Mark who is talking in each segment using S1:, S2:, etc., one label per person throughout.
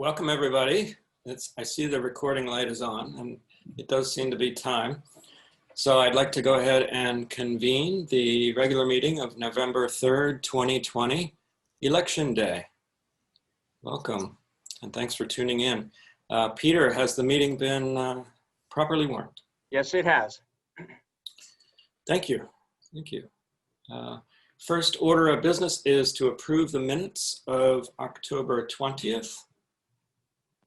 S1: Welcome everybody. I see the recording light is on and it does seem to be time. So I'd like to go ahead and convene the regular meeting of November 3rd, 2020, Election Day. Welcome and thanks for tuning in. Peter, has the meeting been properly warned?
S2: Yes, it has.
S1: Thank you. Thank you. First order of business is to approve the minutes of October 20th.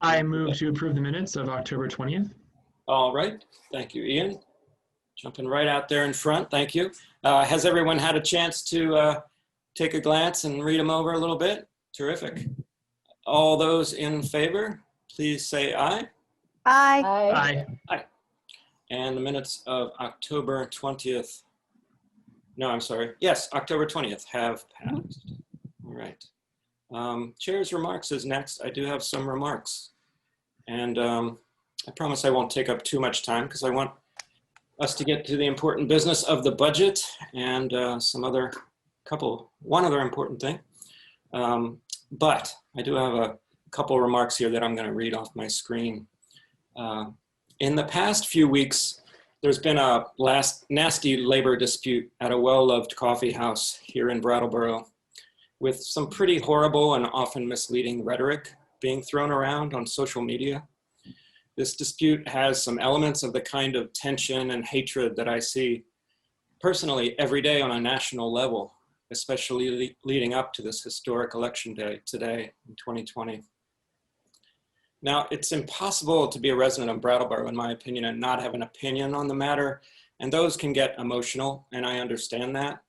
S3: I move to approve the minutes of October 20th.
S1: All right. Thank you, Ian. Jumping right out there in front. Thank you. Has everyone had a chance to take a glance and read them over a little bit? Terrific. All those in favor, please say aye.
S4: Aye.
S3: Aye.
S1: Aye. And the minutes of October 20th. No, I'm sorry. Yes, October 20th have passed. All right. Chair's remarks is next. I do have some remarks. And I promise I won't take up too much time because I want us to get to the important business of the budget and one other important thing. But I do have a couple remarks here that I'm going to read off my screen. In the past few weeks, there's been a nasty labor dispute at a well-loved coffee house here in Brattleboro, with some pretty horrible and often misleading rhetoric being thrown around on social media. This dispute has some elements of the kind of tension and hatred that I see personally every day on a national level, especially leading up to this historic election day today in 2020. Now, it's impossible to be a resident of Brattleboro, in my opinion, and not have an opinion on the matter, and those can get emotional, and I understand that.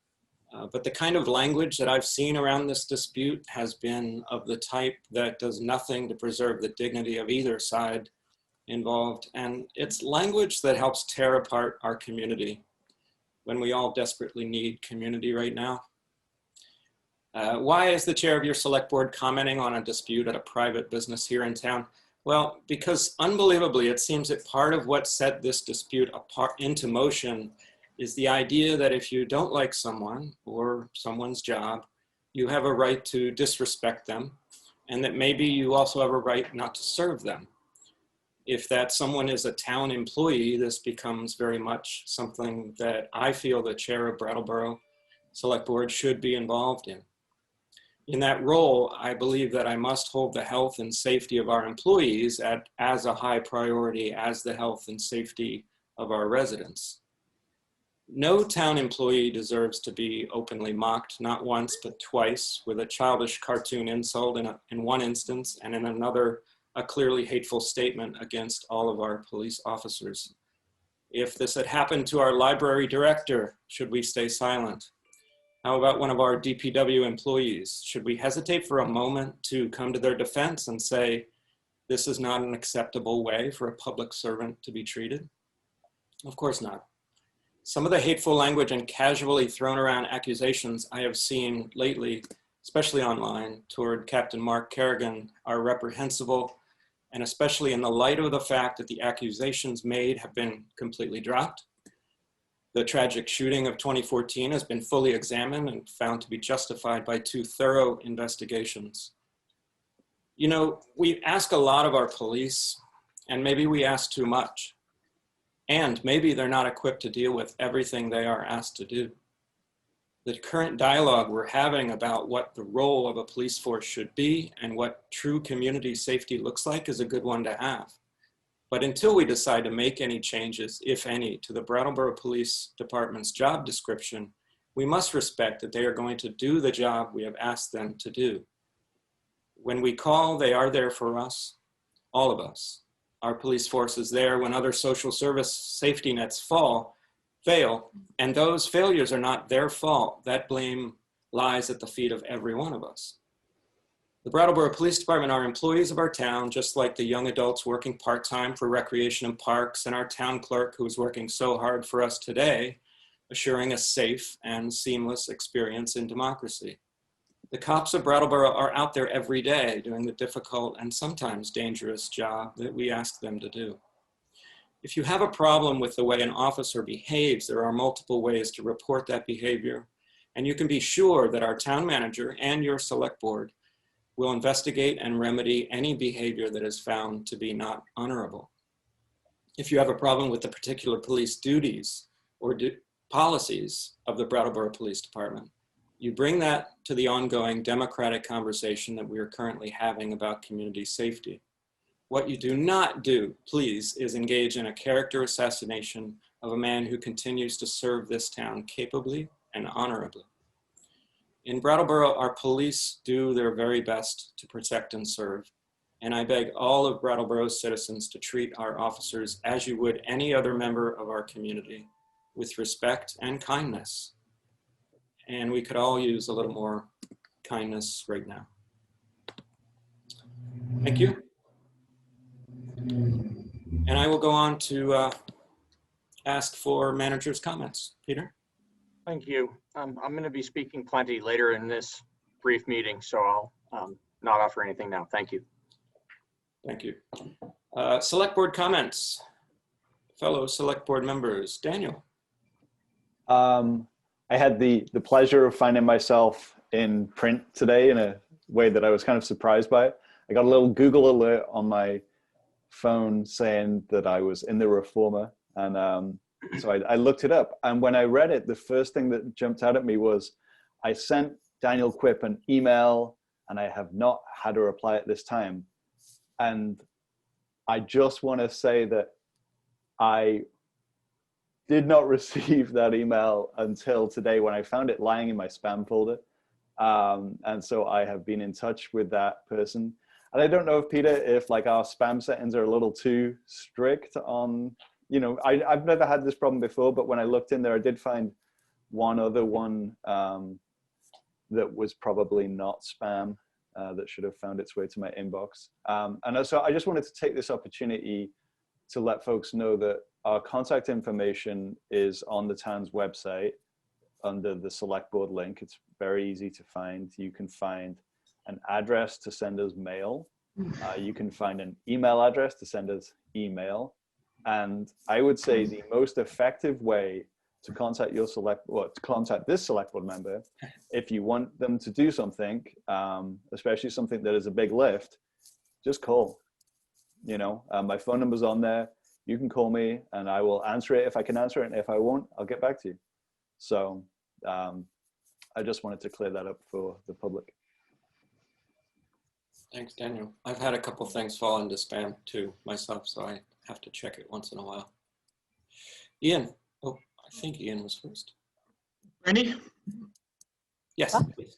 S1: But the kind of language that I've seen around this dispute has been of the type that does nothing to preserve the dignity of either side involved. And it's language that helps tear apart our community when we all desperately need community right now. Why is the chair of your select board commenting on a dispute at a private business here in town? Well, because unbelievably, it seems that part of what set this dispute into motion is the idea that if you don't like someone or someone's job, you have a right to disrespect them, and that maybe you also have a right not to serve them. If that someone is a town employee, this becomes very much something that I feel the chair of Brattleboro Select Board should be involved in. In that role, I believe that I must hold the health and safety of our employees as a high priority as the health and safety of our residents. No town employee deserves to be openly mocked, not once, but twice, with a childish cartoon insult in one instance, and in another, a clearly hateful statement against all of our police officers. If this had happened to our library director, should we stay silent? How about one of our DPW employees? Should we hesitate for a moment to come to their defense and say, this is not an acceptable way for a public servant to be treated? Of course not. Some of the hateful language and casually thrown around accusations I have seen lately, especially online, toward Captain Mark Kerrigan are reprehensible, and especially in the light of the fact that the accusations made have been completely dropped. The tragic shooting of 2014 has been fully examined and found to be justified by 2 thorough investigations. You know, we ask a lot of our police, and maybe we ask too much. And maybe they're not equipped to deal with everything they are asked to do. The current dialogue we're having about what the role of a police force should be and what true community safety looks like is a good one to have. But until we decide to make any changes, if any, to the Brattleboro Police Department's job description, we must respect that they are going to do the job we have asked them to do. When we call, they are there for us, all of us. Our police force is there when other social service safety nets fail, and those failures are not their fault. That blame lies at the feet of every one of us. The Brattleboro Police Department are employees of our town, just like the young adults working part-time for recreation and parks, and our town clerk who is working so hard for us today, assuring a safe and seamless experience in democracy. The cops of Brattleboro are out there every day doing the difficult and sometimes dangerous job that we ask them to do. If you have a problem with the way an officer behaves, there are multiple ways to report that behavior, and you can be sure that our town manager and your select board We'll investigate and remedy any behavior that is found to be not honorable. If you have a problem with the particular police duties or policies of the Brattleboro Police Department, you bring that to the ongoing democratic conversation that we are currently having about community safety. What you do not do, please, is engage in a character assassination of a man who continues to serve this town capably and honorably. In Brattleboro, our police do their very best to protect and serve, and I beg all of Brattleboro's citizens to treat our officers as you would any other member of our community, with respect and kindness. And we could all use a little more kindness right now. Thank you. And I will go on to ask for manager's comments. Peter?
S2: Thank you. I'm going to be speaking plenty later in this brief meeting, so I'll not offer anything now. Thank you.
S1: Thank you. Select board comments. Fellow select board members. Daniel?
S4: I had the pleasure of finding myself in print today in a way that I was kind of surprised by it. I got a little Google alert on my phone saying that I was in the Reformer, and so I looked it up. And when I read it, the first thing that jumped out at me was I sent Daniel Quip an email, and I have not had a reply at this time. And I just want to say that I did not receive that email until today when I found it lying in my spam folder. And so I have been in touch with that person. And I don't know if, Peter, if like our spam settings are a little too strict on, you know, I've never had this problem before, but when I looked in there, I did find one other one that was probably not spam that should have found its way to my inbox. And so I just wanted to take this opportunity to let folks know that our contact information is on the town's website under the select board link. It's very easy to find. You can find an address to send us mail. You can find an email address to send us email. And I would say the most effective way to contact your to contact this select board member, if you want them to do something, especially something that is a big lift, just call. You know, my phone number's on there. You can call me and I will answer it if I can answer it. And if I won't, I'll get back to you. So I just wanted to clear that up for the public.
S1: Thanks, Daniel. I've had a couple things fall into spam too myself, so I have to check it once in a while. Ian. Oh, I think Ian was first.
S3: Brandy?
S1: Yes, please.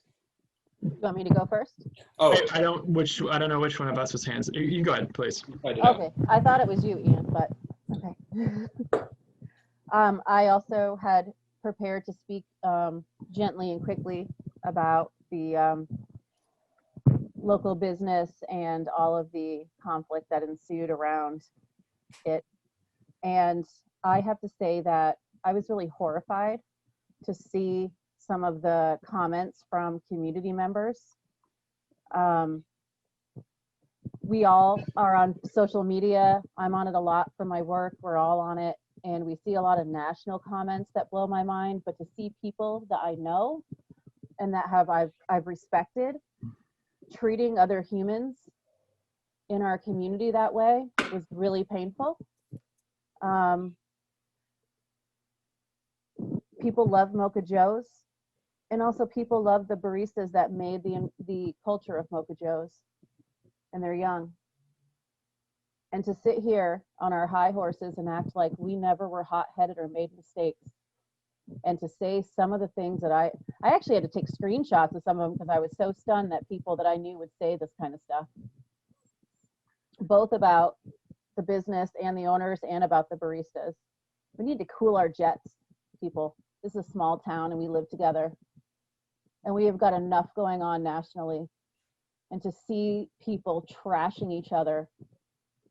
S5: You want me to go first?
S1: Oh,
S3: I don't know which one of us was hands. You can go ahead, please.
S5: Okay, I thought it was you, Ian, but okay. I also had prepared to speak gently and quickly about the local business and all of the conflict that ensued around it. And I have to say that I was really horrified to see some of the comments from community members. We all are on social media. I'm on it a lot for my work. We're all on it. And we see a lot of national comments that blow my mind, but to see people that I know and that I've respected treating other humans in our community that way was really painful. People love Mocha Joe's, and also people love the baristas that made the culture of Mocha Joe's, and they're young. And to sit here on our high horses and act like we never were hot-headed or made mistakes, and to say some of the things that I actually had to take screenshots of some of them because I was so stunned that people that I knew would say this kind of stuff, both about the business and the owners and about the baristas. We need to cool our jets, people. This is a small town and we live together, and we have got enough going on nationally. And to see people trashing each other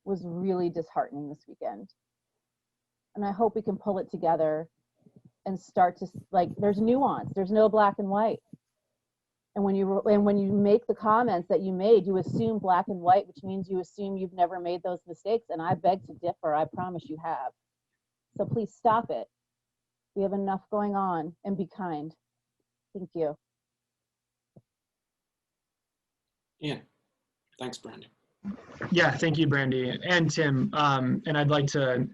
S5: was really disheartening this weekend. And I hope we can pull it together and start to, like, there's nuance, there's no black and white. And when you make the comments that you made, you assume black and white, which means you assume you've never made those mistakes. And I beg to differ, I promise you have. So please stop it. We have enough going on, and be kind. Thank you.
S1: Ian. Thanks, Brandy.
S3: Yeah, thank you, Brandy and Tim. And I'd like to,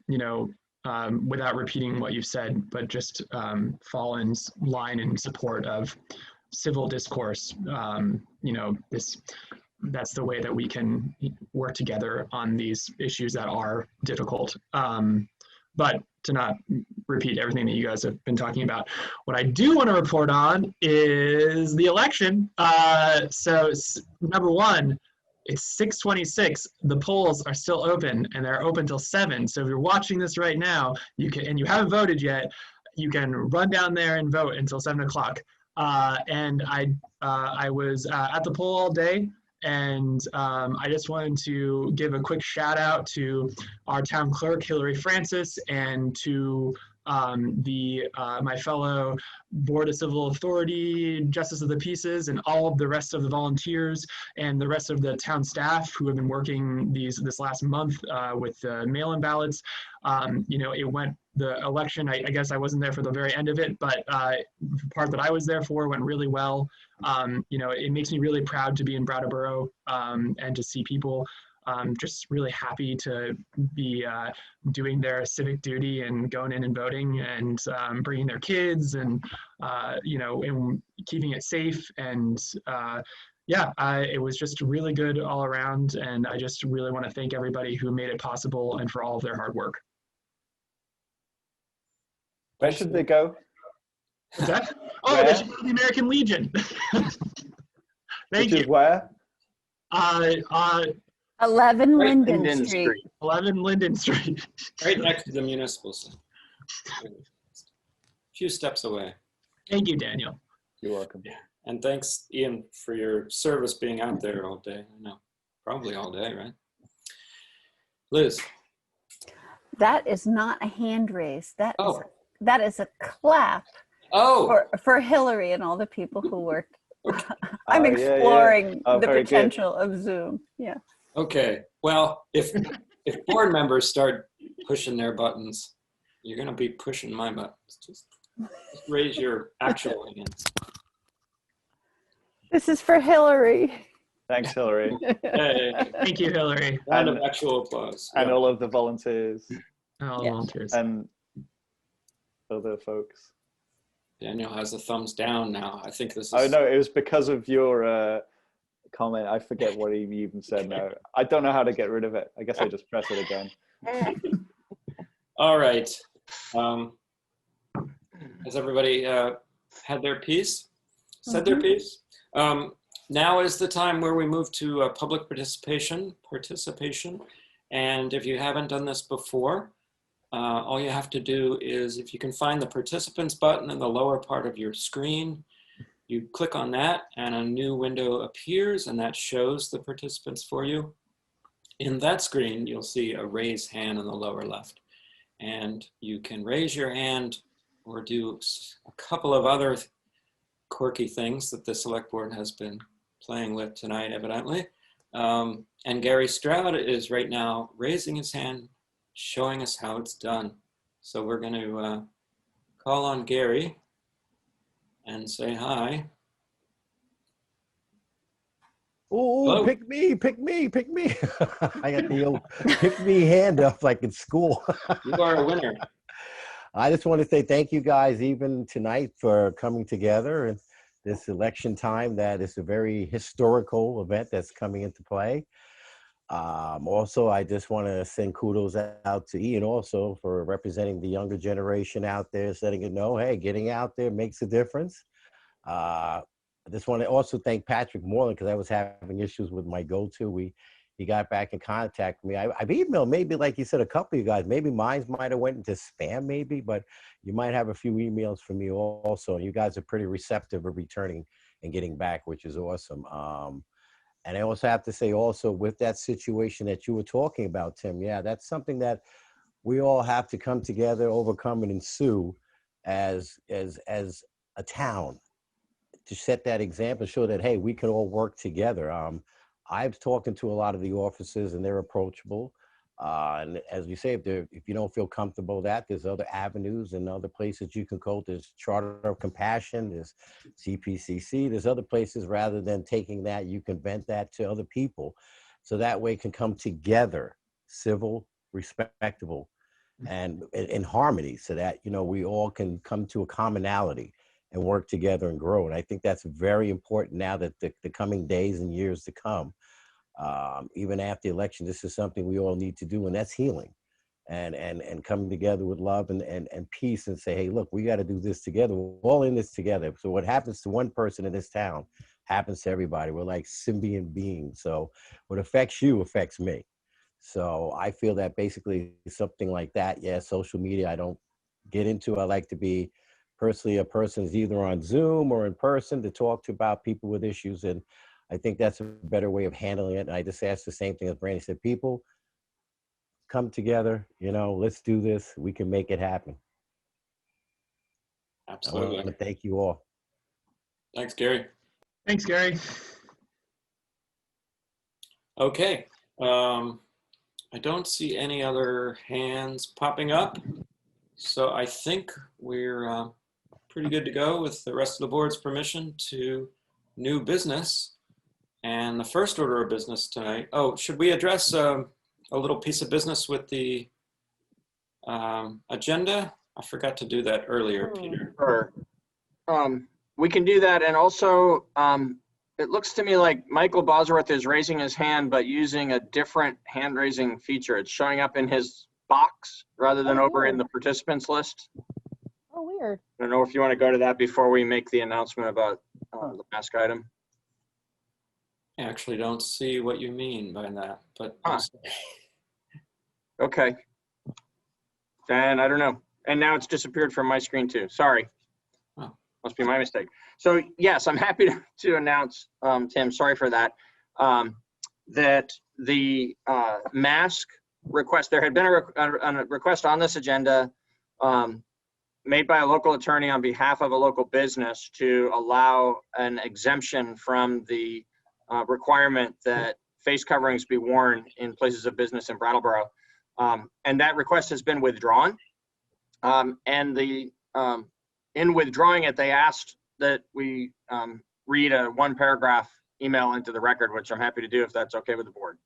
S3: without repeating what you've said, but just fall in line in support of civil discourse. That's the way that we can work together on these issues that are difficult. But to not repeat everything that you guys have been talking about, what I do want to report on is the election. So number one, it's 6:26. The polls are still open, and they're open till 7. So if you're watching this right now, you can, and you haven't voted yet, you can run down there and vote until 7 o'clock. And I was at the poll all day. And I just wanted to give a quick shout out to our town clerk, Hillary Francis, and to my fellow Board of Civil Authority, Justice of the Peaces, and all of the rest of the volunteers and the rest of the town staff who have been working this last month with the mail-in ballots. The election, I guess I wasn't there for the very end of it, but the part that I was there for went really well. It makes me really proud to be in Brattleboro and to see people just really happy to be doing their civic duty and going in and voting and bringing their kids and, and keeping it safe. And it was just really good all around. And I just really want to thank everybody who made it possible and for all of their hard work.
S4: Where should they go?
S3: What's that? Oh, they should go to the American Legion. Thank
S4: Which
S3: you.
S4: is where?
S5: 11
S2: Right,
S5: Linden Street.
S3: 11 Linden Street.
S1: Right next to the municipal center. A few steps away.
S3: Thank you, Daniel.
S4: You're welcome.
S1: And thanks, Ian, for your service being out there all day. I know, probably all day, right? Liz.
S6: That is not a hand raise. That
S1: Oh.
S6: is a clap for Hillary and all the people who worked. I'm exploring
S4: Oh,
S6: the
S4: very
S6: potential of Zoom. Yeah.
S1: Okay. Well, if board members start pushing their buttons, you're going to be pushing my buttons. Just raise your actual hands.
S6: This is for Hillary.
S4: Thanks, Hillary.
S1: Hey,
S3: Thank you, Hillary.
S1: round of actual applause.
S4: And
S1: Yeah.
S4: all of the volunteers
S3: All the
S6: Yeah.
S3: volunteers.
S4: and other folks.
S1: Daniel has a thumbs down now. I think this is.
S4: Oh, no, it was because of your comment. I forget what he even said now. I don't know how to get rid of it. I guess I just press it again.
S1: All right. Has everybody had their piece? Said their piece? Now is the time where we move to public participation. And if you haven't done this before, all you have to do is, if you can find the participants button in the lower part of your screen, you click on that and a new window appears and that shows the participants for you. In that screen, you'll see a raise hand in the lower left. And you can raise your hand or do a couple of other quirky things that the select board has been playing with tonight, evidently. And Gary Stroud is right now raising his hand, showing us how it's done. So we're going to call on Gary and say hi.
S7: Oh,
S1: Hello?
S7: pick me. I got the old pick me hand up like in school.
S1: You are a winner.
S7: I just want to say thank you guys even tonight for coming together and this election time. That is a very historical event that's coming into play. Also, I just want to send kudos out to Ian also for representing the younger generation out there, letting it know, hey, getting out there makes a difference. I just want to also thank Patrick Moreland because I was having issues with my go-to. He got back in contact with me. I've emailed maybe, like you said, a couple of you guys. Maybe mine might have went into spam maybe, but you might have a few emails from me also. You guys are pretty receptive of returning and getting back, which is awesome. And I also have to say also with that situation that you were talking about, Tim, yeah, that's something that we all have to come together, overcome and ensue as a town to set that example, show that, hey, we can all work together. I've talked to a lot of the officers and they're approachable. And as we say, if you don't feel comfortable with that, there's other avenues and other places you can go. There's Charter of Compassion, there's CPCC, there's other places. Rather than taking that, you can vent that to other people. So that way it can come together, civil, respectable, and in harmony, so that, you know, we all can come to a commonality and work together and grow. And I think that's very important now that the coming days and years to come, even after the election, this is something we all need to do, and that's healing and coming together with love and peace, and say, hey, look, we got to do this together. We're all in this together. So what happens to one person in this town happens to everybody. We're like symbiont beings. So what affects you affects me. So I feel that basically something like that, yeah, social media, I don't get into. I like to be personally a person is either on Zoom or in person to talk to about people with issues. And I think that's a better way of handling it. And I just ask the same thing as Brandy said, people come together, you know, let's do this. We can make it happen.
S1: Absolutely.
S7: I want to thank you all.
S1: Thanks, Gary.
S3: Thanks, Gary.
S1: Okay. I don't see any other hands popping up. So I think we're pretty good to go with the rest of the board's permission to new business. And the first order of business tonight, oh, should we address a little piece of business with the agenda? I forgot to do that earlier, Peter.
S2: Sure. We can do that. And also, it looks to me like Michael Bosworth is raising his hand, but using a different hand raising feature. It's showing up in his box rather than over in the participants list.
S5: Oh, weird.
S2: I don't know if you want to go to that before we make the announcement about the mask item.
S1: I actually don't see what you mean by that, but
S2: Okay. Then I don't know. And now it's disappeared from my screen too. Sorry.
S1: Oh.
S2: Must be my mistake. So yes, I'm happy to announce, Tim, sorry for that, that the mask request, there had been a request on this agenda made by a local attorney on behalf of a local business to allow an exemption from the requirement that face coverings be worn in places of business in Brattleboro. And that request has been withdrawn. And in withdrawing it, they asked that we read a one paragraph email into the record, which I'm happy to do if that's okay with the board.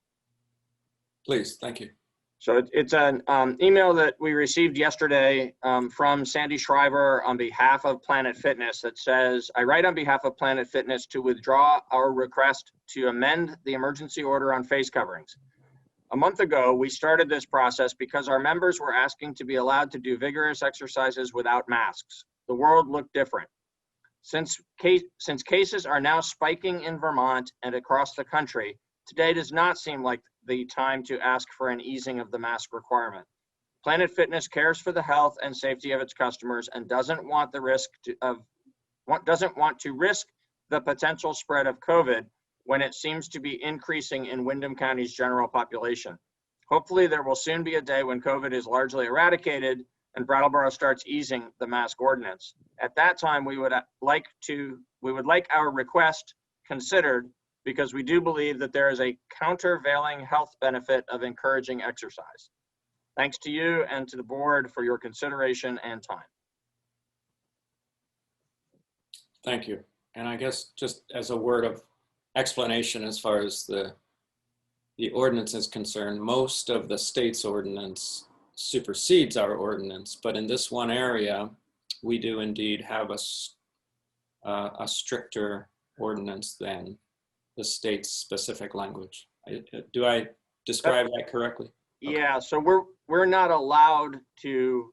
S1: Please, thank you.
S2: So it's an email that we received yesterday from Sandy Shriver on behalf of Planet Fitness that says, I write on behalf of Planet Fitness to withdraw our request to amend the emergency order on face coverings. A month ago, we started this process because our members were asking to be allowed to do vigorous exercises without masks. The world looked different. Since cases are now spiking in Vermont and across the country, today does not seem like the time to ask for an easing of the mask requirement. Planet Fitness cares for the health and safety of its customers and doesn't want to risk the potential spread of COVID when it seems to be increasing in Windham County's general population. Hopefully there will soon be a day when COVID is largely eradicated and Brattleboro starts easing the mask ordinance. At that time, we would like our request considered because we do believe that there is a countervailing health benefit of encouraging exercise. Thanks to you and to the board for your consideration and time.
S1: Thank you. And I guess just as a word of explanation as far as the ordinance is concerned, most of the state's ordinance supersedes our ordinance, but in this one area, we do indeed have a stricter ordinance than the state's specific language. Do I describe that correctly? Okay.
S2: Yeah, so we're not allowed to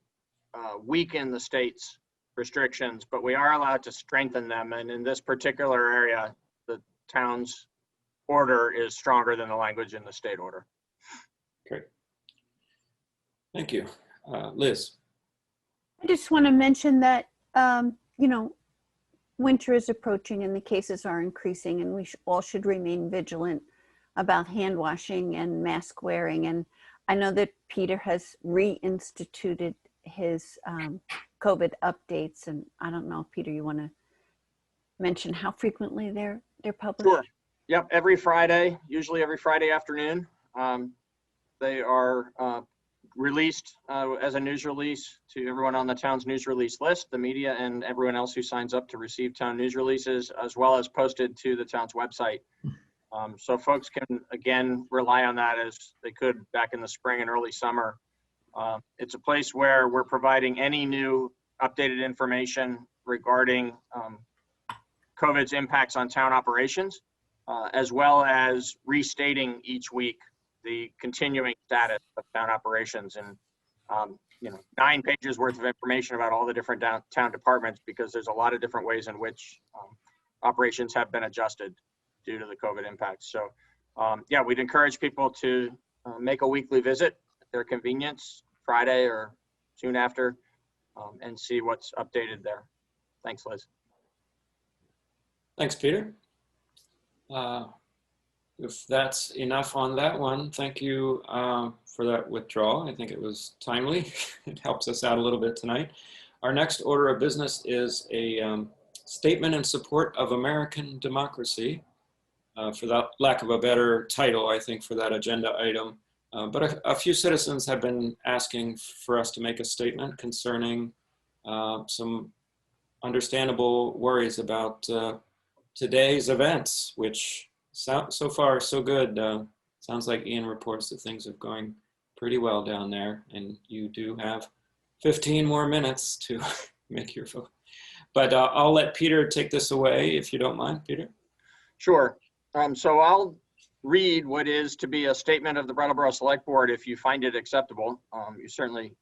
S2: weaken the state's restrictions, but we are allowed to strengthen them. And in this particular area, the town's order is stronger than the language in the state order.
S1: Great. All Thank you. Liz.
S6: I just want to mention that, you know, winter is approaching and the cases are increasing, and we all should remain vigilant about hand washing and mask wearing. And I know that Peter has reinstituted his COVID updates, and I don't know, Peter, you want to mention how frequently they're published?
S2: Sure. Yep, every Friday, usually every Friday afternoon. They are released as a news release to everyone on the town's news release list, the media and everyone else who signs up to receive town news releases, as well as posted to the town's website. So folks can, again, rely on that as they could back in the spring and early summer. It's a place where we're providing any new updated information regarding COVID's impacts on town operations, as well as restating each week the continuing status of town operations, and 9 pages worth of information about all the different town departments, because there's a lot of different ways in which operations have been adjusted due to the COVID impact. So yeah, we'd encourage people to make a weekly visit at their convenience, Friday or soon after, and see what's updated there. Thanks, Liz.
S1: Thanks, Peter. If that's enough on that one, thank you for that withdrawal. I think it was timely. It helps us out a little bit tonight. Our next order of business is a statement in support of American democracy. For the lack of a better title, I think, for that agenda item. But a few citizens have been asking for us to make a statement concerning some understandable worries about today's events, which so far so good. Sounds like Ian reports that things are going pretty well down there, and you do have 15 more minutes to make your vote. But I'll let Peter take this away, if you don't mind, Peter.
S2: Sure. So I'll read what is to be a statement of the Brattleboro Select Board if you find it acceptable. You certainly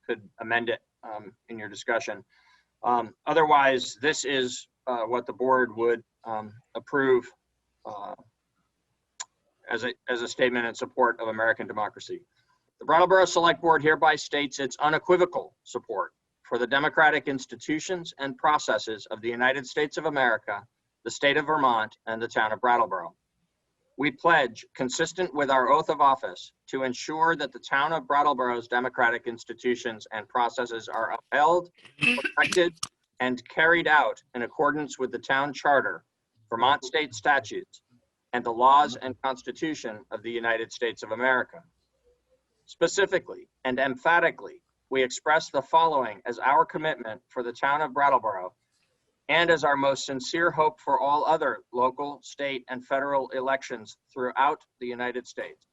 S2: could amend it in your discussion. Otherwise, this is what the board would approve as a statement in support of American democracy. The Brattleboro Select Board hereby states its unequivocal support for the democratic institutions and processes of the United States of America, the state of Vermont, and the town of Brattleboro. We pledge, consistent with our oath of office, to ensure that the town of Brattleboro's democratic institutions and processes are upheld, protected, and carried out in accordance with the town charter, Vermont state statutes, and the laws and Constitution of the United States of America. Specifically and emphatically, we express the following as our commitment for the town of Brattleboro and as our most sincere hope for all other local, state, and federal elections throughout the United States.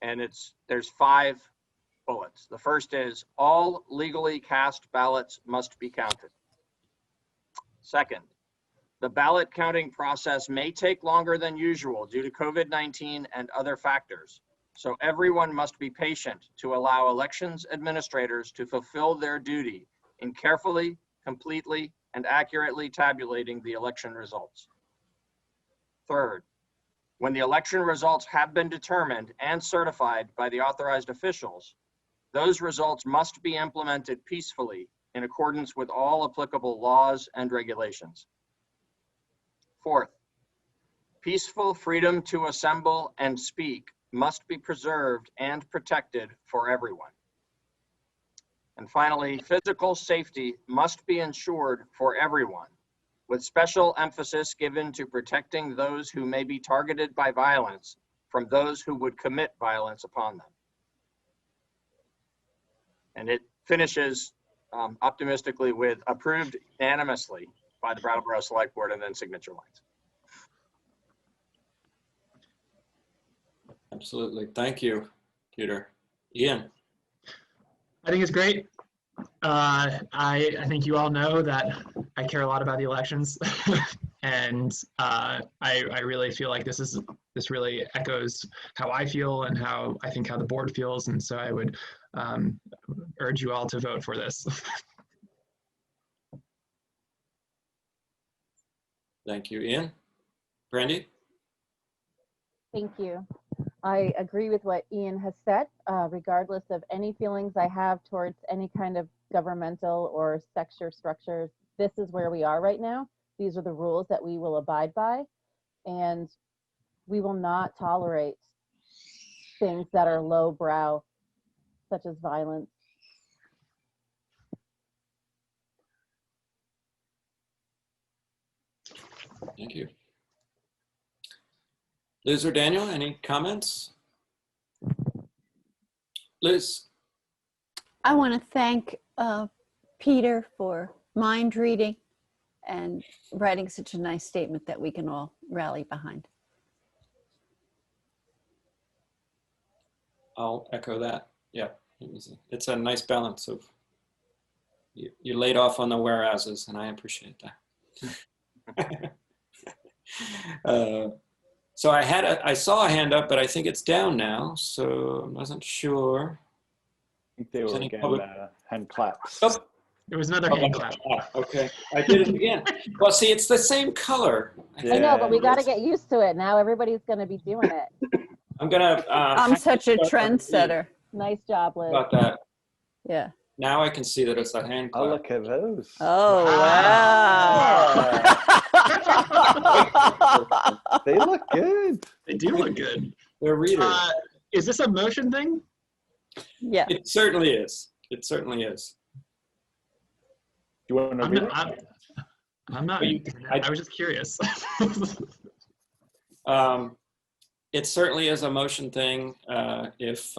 S2: And there's 5 bullets. The first is all legally cast ballots must be counted. Second, the ballot counting process may take longer than usual due to COVID-19 and other factors. So everyone must be patient to allow elections administrators to fulfill their duty in carefully, completely, and accurately tabulating the election results. Third, when the election results have been determined and certified by the authorized officials, those results must be implemented peacefully in accordance with all applicable laws and regulations. Fourth, peaceful freedom to assemble and speak must be preserved and protected for everyone. And finally, physical safety must be ensured for everyone, with special emphasis given to protecting those who may be targeted by violence from those who would commit violence upon them. And it finishes optimistically with approved unanimously by the Brattleboro Select Board, and then signature lines.
S1: Absolutely. Thank you, Peter. Ian.
S3: I think it's great. I think you all know that I care a lot about the elections, and I really feel like this really echoes how I feel and how I think how the board feels, and so I would urge you all to vote for this.
S1: Thank you, Ian. Brandy?
S5: Thank you. I agree with what Ian has said, regardless of any feelings I have towards any kind of governmental or sector structures. This is where we are right now. These are the rules that we will abide by, and we will not tolerate things that are lowbrow, such as violence.
S1: Thank you. Liz or Daniel, any comments? Liz?
S6: I want to thank Peter for mind reading and writing such a nice statement that we can all rally behind.
S1: I'll echo that. Yeah, it's a nice balance of, you laid off on the whereases, and I appreciate that. So I saw a hand up, but I think it's down now, so I wasn't sure.
S4: I think they were
S1: Any
S4: again
S1: public-
S4: hand claps.
S1: Oh,
S3: There was another hand clap.
S1: okay, I did it again. Well, see, it's the same color.
S5: I know, but we
S4: Yeah.
S5: got to get used to it. Now everybody's going to be doing it.
S1: I'm gonna.
S6: I'm such a trendsetter.
S5: Nice job, Liz.
S1: About that.
S6: Yeah.
S1: Now I can see that it's a hand
S4: Oh,
S1: clap.
S4: look at those.
S6: Oh, wow.
S4: They look good.
S3: They do look good.
S1: They're readers.
S3: Is this a motion thing?
S6: Yeah.
S1: It certainly is. It certainly is.
S4: Do you want to
S3: I'm
S4: read
S3: not.
S4: it?
S3: I'm not. I was just curious.
S1: It certainly is a motion thing. If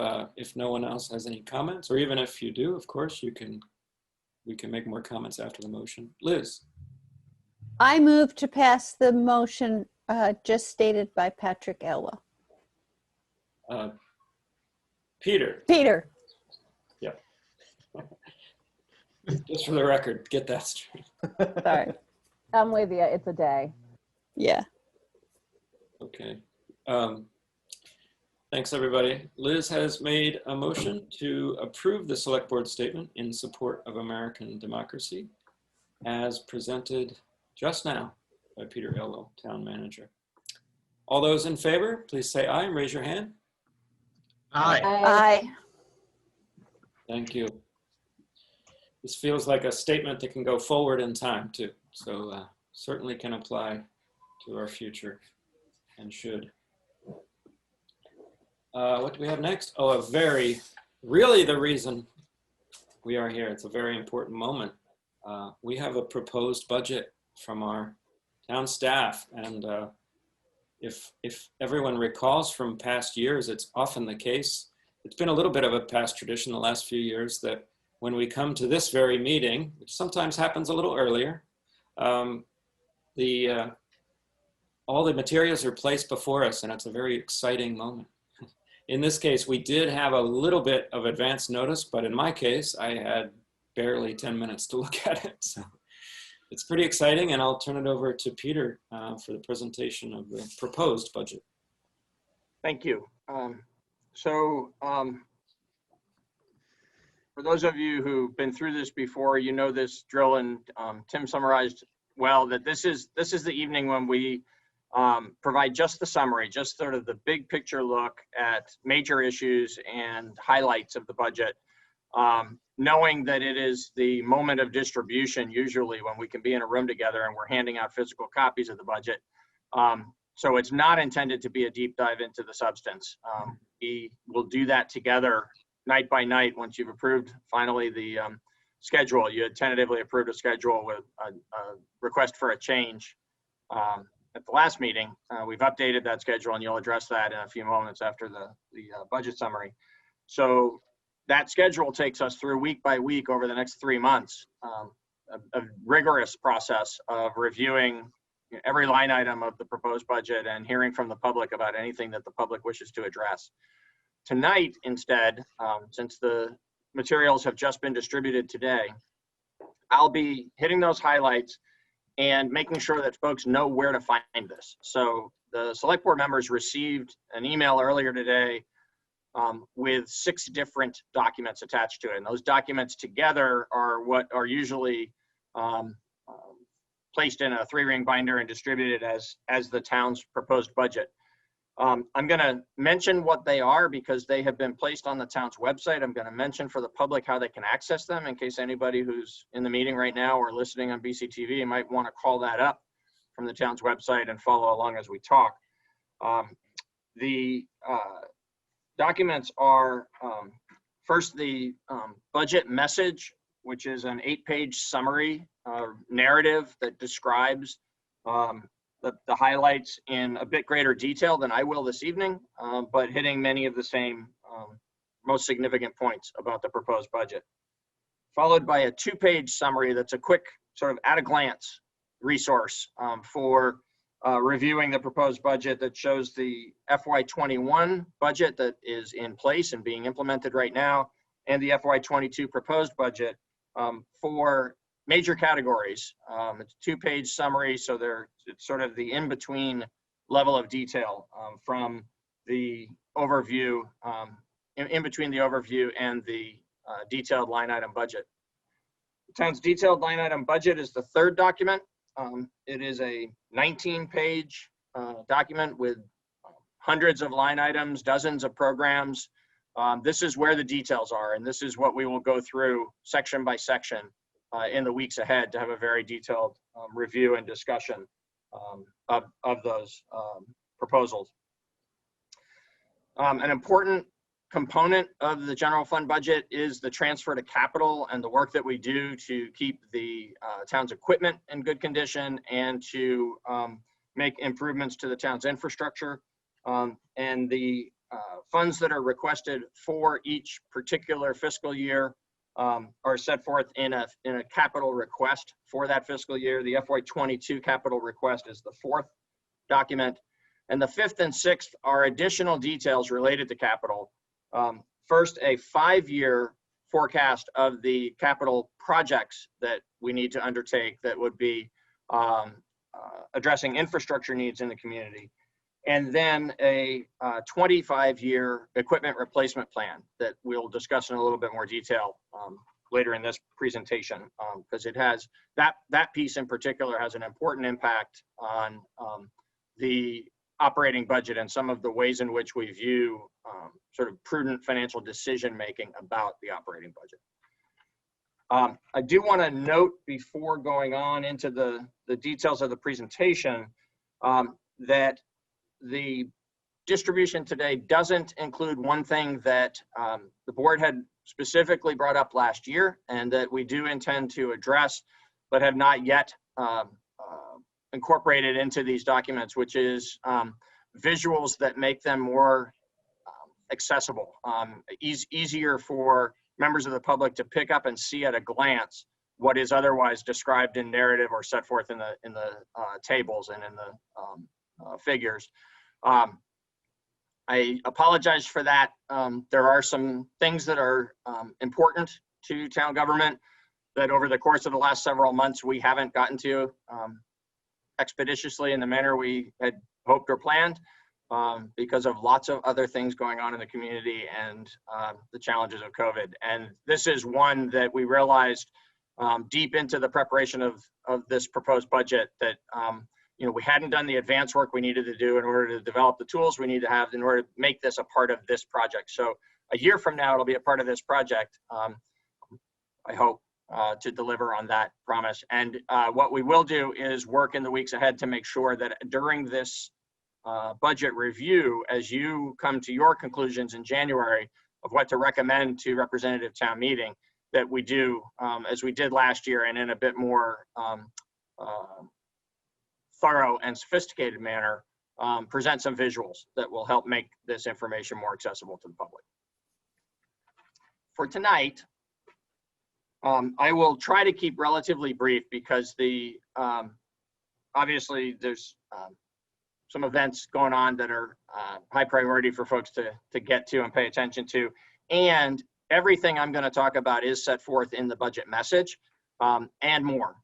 S1: no one else has any comments, or even if you do, of course, we can make more comments after the motion. Liz?
S6: I move to pass the motion just stated by Patrick Elwell.
S1: Peter?
S6: Peter.
S1: Yeah. Just for the record, get that straight.
S6: Sorry.
S5: I'm with you. It's a day.
S6: Yeah.
S1: Okay. Thanks, everybody. Liz has made a motion to approve the Select Board statement in support of American democracy as presented just now by Peter Elwell, Town Manager. All those in favor, please say aye and raise your hand.
S3: Aye.
S6: Aye.
S1: Thank you. This feels like a statement that can go forward in time too. So certainly can apply to our future and should. What do we have next? Oh, really the reason we are here. It's a very important moment. We have a proposed budget from our town staff. And if everyone recalls from past years, it's often the case. It's been a little bit of a past tradition the last few years that when we come to this very meeting, which sometimes happens a little earlier, all the materials are placed before us, and it's a very exciting moment. In this case, we did have a little bit of advance notice, but in my case, I had barely 10 minutes to look at it. So it's pretty exciting, and I'll turn it over to Peter for the presentation of the proposed budget.
S2: Thank you. For those of you who've been through this before, you know this drill, and Tim summarized well that this is the evening when we provide just the summary, just sort of the big picture look at major issues and highlights of the budget, knowing that it is the moment of distribution usually when we can be in a room together and we're handing out physical copies of the budget. So it's not intended to be a deep dive into the substance. We will do that together night by night once you've approved finally the schedule. You had tentatively approved a schedule with a request for a change at the last meeting. We've updated that schedule, and you'll address that in a few moments after the budget summary. So that schedule takes us through week by week over the next 3 months, a rigorous process of reviewing every line item of the proposed budget and hearing from the public about anything that the public wishes to address. Tonight, instead, since the materials have just been distributed today, I'll be hitting those highlights and making sure that folks know where to find this. So the Select Board members received an email earlier today with 6 different documents attached to it. And those documents together are what are usually placed in a 3-ring binder and distributed as the town's proposed budget. I'm going to mention what they are because they have been placed on the town's website. I'm going to mention for the public how they can access them in case anybody who's in the meeting right now or listening on BCTV might want to call that up from the town's website and follow along as we talk. The documents are first the budget message, which is an 8-page summary narrative that describes the highlights in a bit greater detail than I will this evening, but hitting many of the same most significant points about the proposed budget, followed by a 2-page summary that's a quick sort of at-a-glance resource for reviewing the proposed budget that shows the FY21 budget that is in place and being implemented right now, and the FY22 proposed budget for major categories. It's a 2-page summary, so it's sort of the in-between level of detail from the overview, in between the overview and the detailed line item budget. The town's detailed line item budget is the 3rd document. It is a 19-page document with hundreds of line items, dozens of programs. This is where the details are, and this is what we will go through section by section in the weeks ahead to have a very detailed review and discussion of those proposals. An important component of the general fund budget is the transfer to capital and the work that we do to keep the town's equipment in good condition and to make improvements to the town's infrastructure. And the funds that are requested for each particular fiscal year are set forth in a capital request for that fiscal year. The FY22 capital request is the 4th document, and the 5th and 6th are additional details related to capital. First, a 5-year forecast of the capital projects that we need to undertake that would be addressing infrastructure needs in the community. And then a 25-year equipment replacement plan that we'll discuss in a little bit more detail later in this presentation, because it has, that piece in particular has an important impact on the operating budget and some of the ways in which we view sort of prudent financial decision making about the operating budget. I do want to note before going on into the details of the presentation that the distribution today doesn't include one thing that the board had specifically brought up last year and that we do intend to address, but have not yet incorporated into these documents, which is visuals that make them more accessible, easier for members of the public to pick up and see at a glance what is otherwise described in narrative or set forth in the tables and in the figures. I apologize for that. There are some things that are important to town government that over the course of the last several months we haven't gotten to expeditiously in the manner we had hoped or planned because of lots of other things going on in the community and the challenges of COVID. And this is one that we realized deep into the preparation of this proposed budget that we hadn't done the advance work we needed to do in order to develop the tools we need to have in order to make this a part of this project. So a year from now, it'll be a part of this project. I hope to deliver on that promise. And what we will do is work in the weeks ahead to make sure that during this budget review, as you come to your conclusions in January of what to recommend to representative town meeting, that we do, as we did last year and in a bit more thorough and sophisticated manner, present some visuals that will help make this information more accessible to the public. For tonight, I will try to keep relatively brief because obviously there's some events going on that are high priority for folks to get to and pay attention to. And everything I'm going to talk about is set forth in the budget message and more.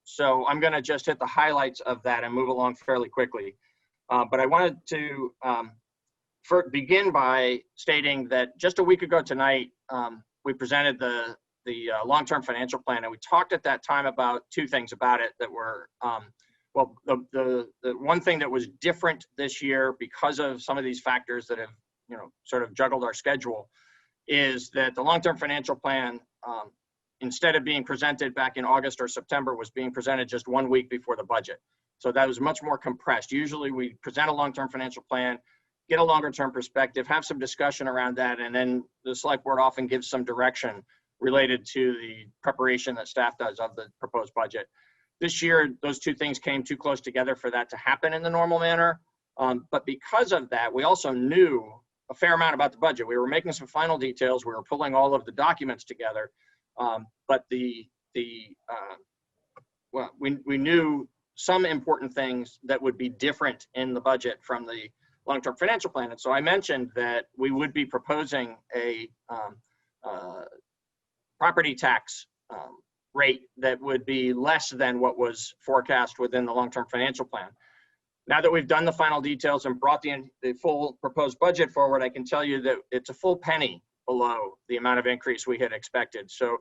S2: So I'm going to just hit the highlights of that and move along fairly quickly. But I wanted to begin by stating that just a week ago tonight, we presented the long-term financial plan, and we talked at that time about two things about it that were, well, the one thing that was different this year because of some of these factors that have, sort of juggled our schedule, is that the long-term financial plan, instead of being presented back in August or September, was being presented just 1 week before the budget. So that was much more compressed. Usually we present a long-term financial plan, get a longer-term perspective, have some discussion around that, and then the select board often gives some direction related to the preparation that staff does of the proposed budget. This year, those two things came too close together for that to happen in the normal manner. But because of that, we also knew a fair amount about the budget. We were making some final details. We were pulling all of the documents together, but well, we knew some important things that would be different in the budget from the long-term financial plan. And so I mentioned that we would be proposing a property tax rate that would be less than what was forecast within the long-term financial plan. Now that we've done the final details and brought the full proposed budget forward, I can tell you that it's a full penny below the amount of increase we had expected. So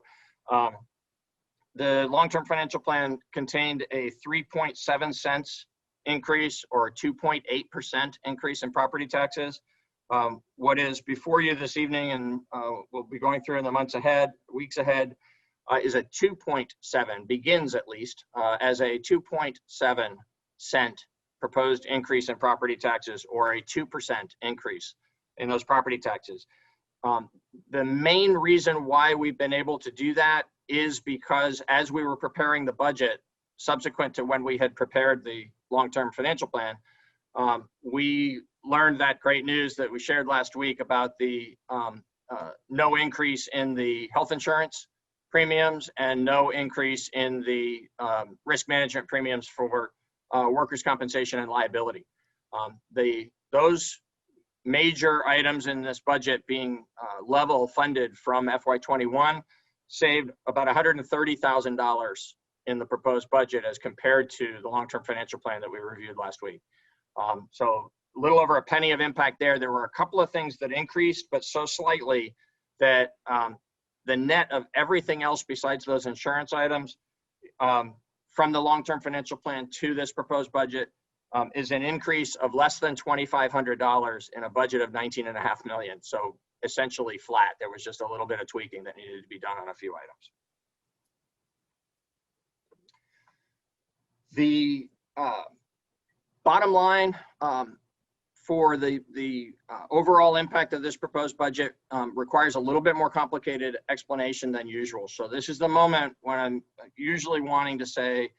S2: the long-term financial plan contained a 3.7 cents increase, or a 2.8% increase in property taxes. What is before you this evening, and we'll be going through in the months ahead, weeks ahead, is a 2.7, begins at least, as a 2.7 cent proposed increase in property taxes, or a 2% increase in those property taxes. The main reason why we've been able to do that is because as we were preparing the budget, subsequent to when we had prepared the long-term financial plan, we learned that great news that we shared last week about the no increase in the health insurance premiums and no increase in the risk management premiums for workers' compensation and liability. Those major items in this budget being level funded from FY21 saved about $130,000 in the proposed budget as compared to the long-term financial plan that we reviewed last week. So a little over a penny of impact there. There were a couple of things that increased, but so slightly that the net of everything else besides those insurance items from the long-term financial plan to this proposed budget is an increase of less than $2,500 in a budget of $19.5 million. So essentially flat. There was just a little bit of tweaking that needed to be done on a few items. The bottom line for the overall impact of this proposed budget requires a little bit more complicated explanation than usual. So this is the moment when I'm usually wanting to say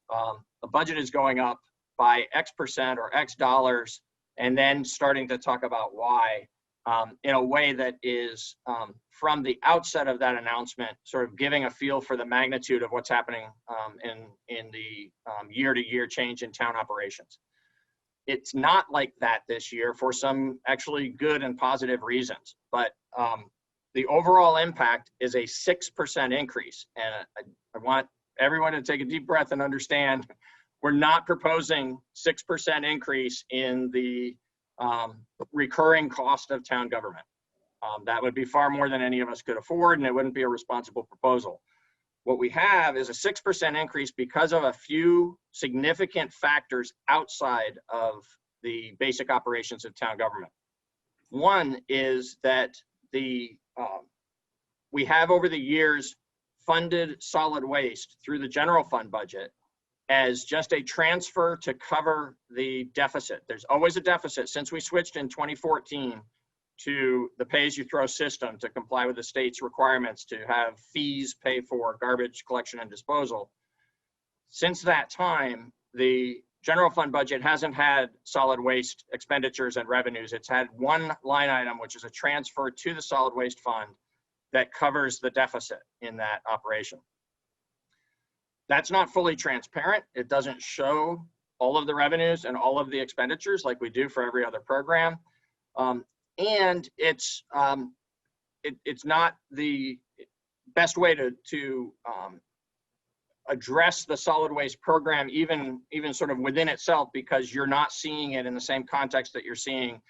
S2: the budget is going up by X percent or X dollars, and then starting to talk about why in a way that is from the outset of that announcement, sort of giving a feel for the magnitude of what's happening in the year-to-year change in town operations. It's not like that this year for some actually good and positive reasons, but the overall impact is a 6% increase. And I want everyone to take a deep breath and understand we're not proposing 6% increase in the recurring cost of town government. That would be far more than any of us could afford, and it wouldn't be a responsible proposal. What we have is a 6% increase because of a few significant factors outside of the basic operations of town government. One is that we have over the years funded solid waste through the general fund budget as just a transfer to cover the deficit. There's always a deficit since we switched in 2014 to the pay-as-you-throw system to comply with the state's requirements to have fees pay for garbage collection and disposal. Since that time, the general fund budget hasn't had solid waste expenditures and revenues. It's had one line item, which is a transfer to the solid waste fund that covers the deficit in that operation. That's not fully transparent. It doesn't show all of the revenues and all of the expenditures like we do for every other program. And it's not the best way to address the solid waste program, even sort of within itself, because you're not seeing it in the same context that you're seeing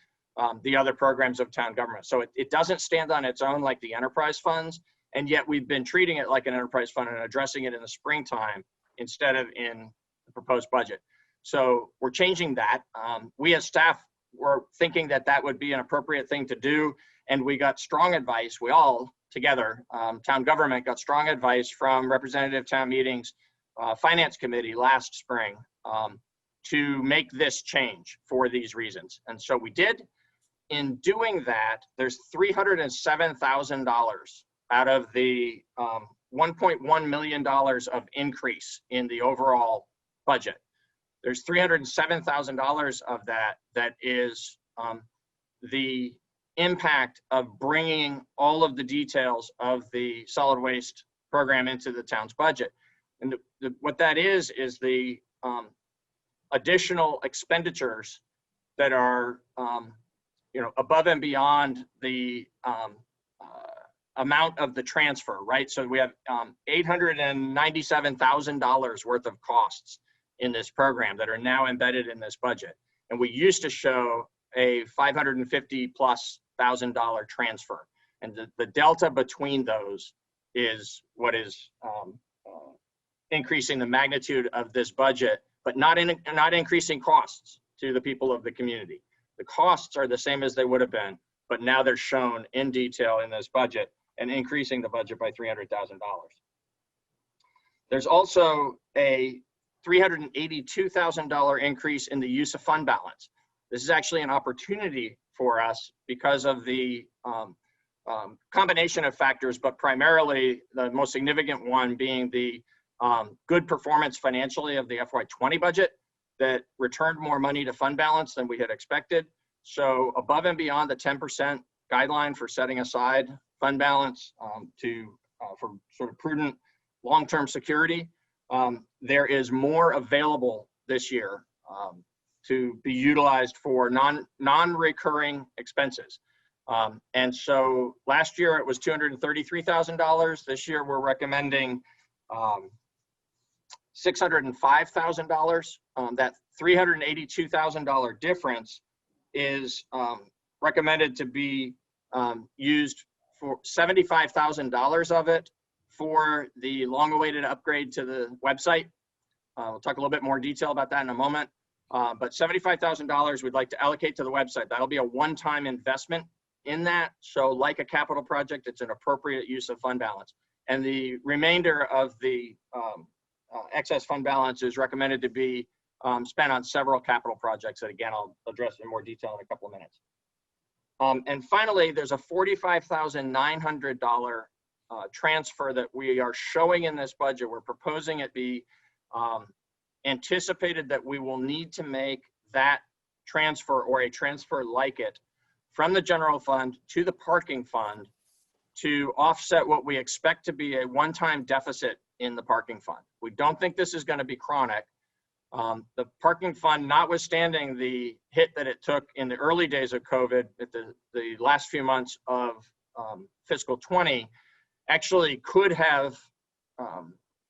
S2: the other programs of town government. So it doesn't stand on its own like the enterprise funds, and yet we've been treating it like an enterprise fund and addressing it in the springtime instead of in the proposed budget. So we're changing that. We as staff were thinking that that would be an appropriate thing to do, and we got strong advice. We all together, town government got strong advice from representative town meetings, finance committee last spring to make this change for these reasons. And so we did. In doing that, there's $307,000 out of the $1.1 million of increase in the overall budget. There's $307,000 of that is the impact of bringing all of the details of the solid waste program into the town's budget. And what that is the additional expenditures that are above and beyond the amount of the transfer, right? So we have $897,000 worth of costs in this program that are now embedded in this budget. And we used to show a $550,000+ transfer. And the delta between those is what is increasing the magnitude of this budget, but not increasing costs to the people of the community. The costs are the same as they would have been, but now they're shown in detail in this budget and increasing the budget by $300,000. There's also a $382,000 increase in the use of fund balance. This is actually an opportunity for us because of the combination of factors, but primarily the most significant one being the good performance financially of the FY20 budget that returned more money to fund balance than we had expected. So above and beyond the 10% guideline for setting aside fund balance for sort of prudent long-term security, there is more available this year to be utilized for non-recurring expenses. And so last year it was $233,000. This year we're recommending $605,000. That $382,000 difference is recommended to be used for $75,000 of it for the long-awaited upgrade to the website. We'll talk a little bit more detail about that in a moment. But $75,000 we'd like to allocate to the website. That'll be a one-time investment in that. So like a capital project, it's an appropriate use of fund balance. And the remainder of the excess fund balance is recommended to be spent on several capital projects that, again, I'll address in more detail in a couple of minutes. And finally, there's a $45,900 transfer that we are showing in this budget. We're proposing it be anticipated that we will need to make that transfer or a transfer like it from the general fund to the parking fund to offset what we expect to be a one-time deficit in the parking fund. We don't think this is going to be chronic. The parking fund, notwithstanding the hit that it took in the early days of COVID, at the last few months of fiscal 20, actually could have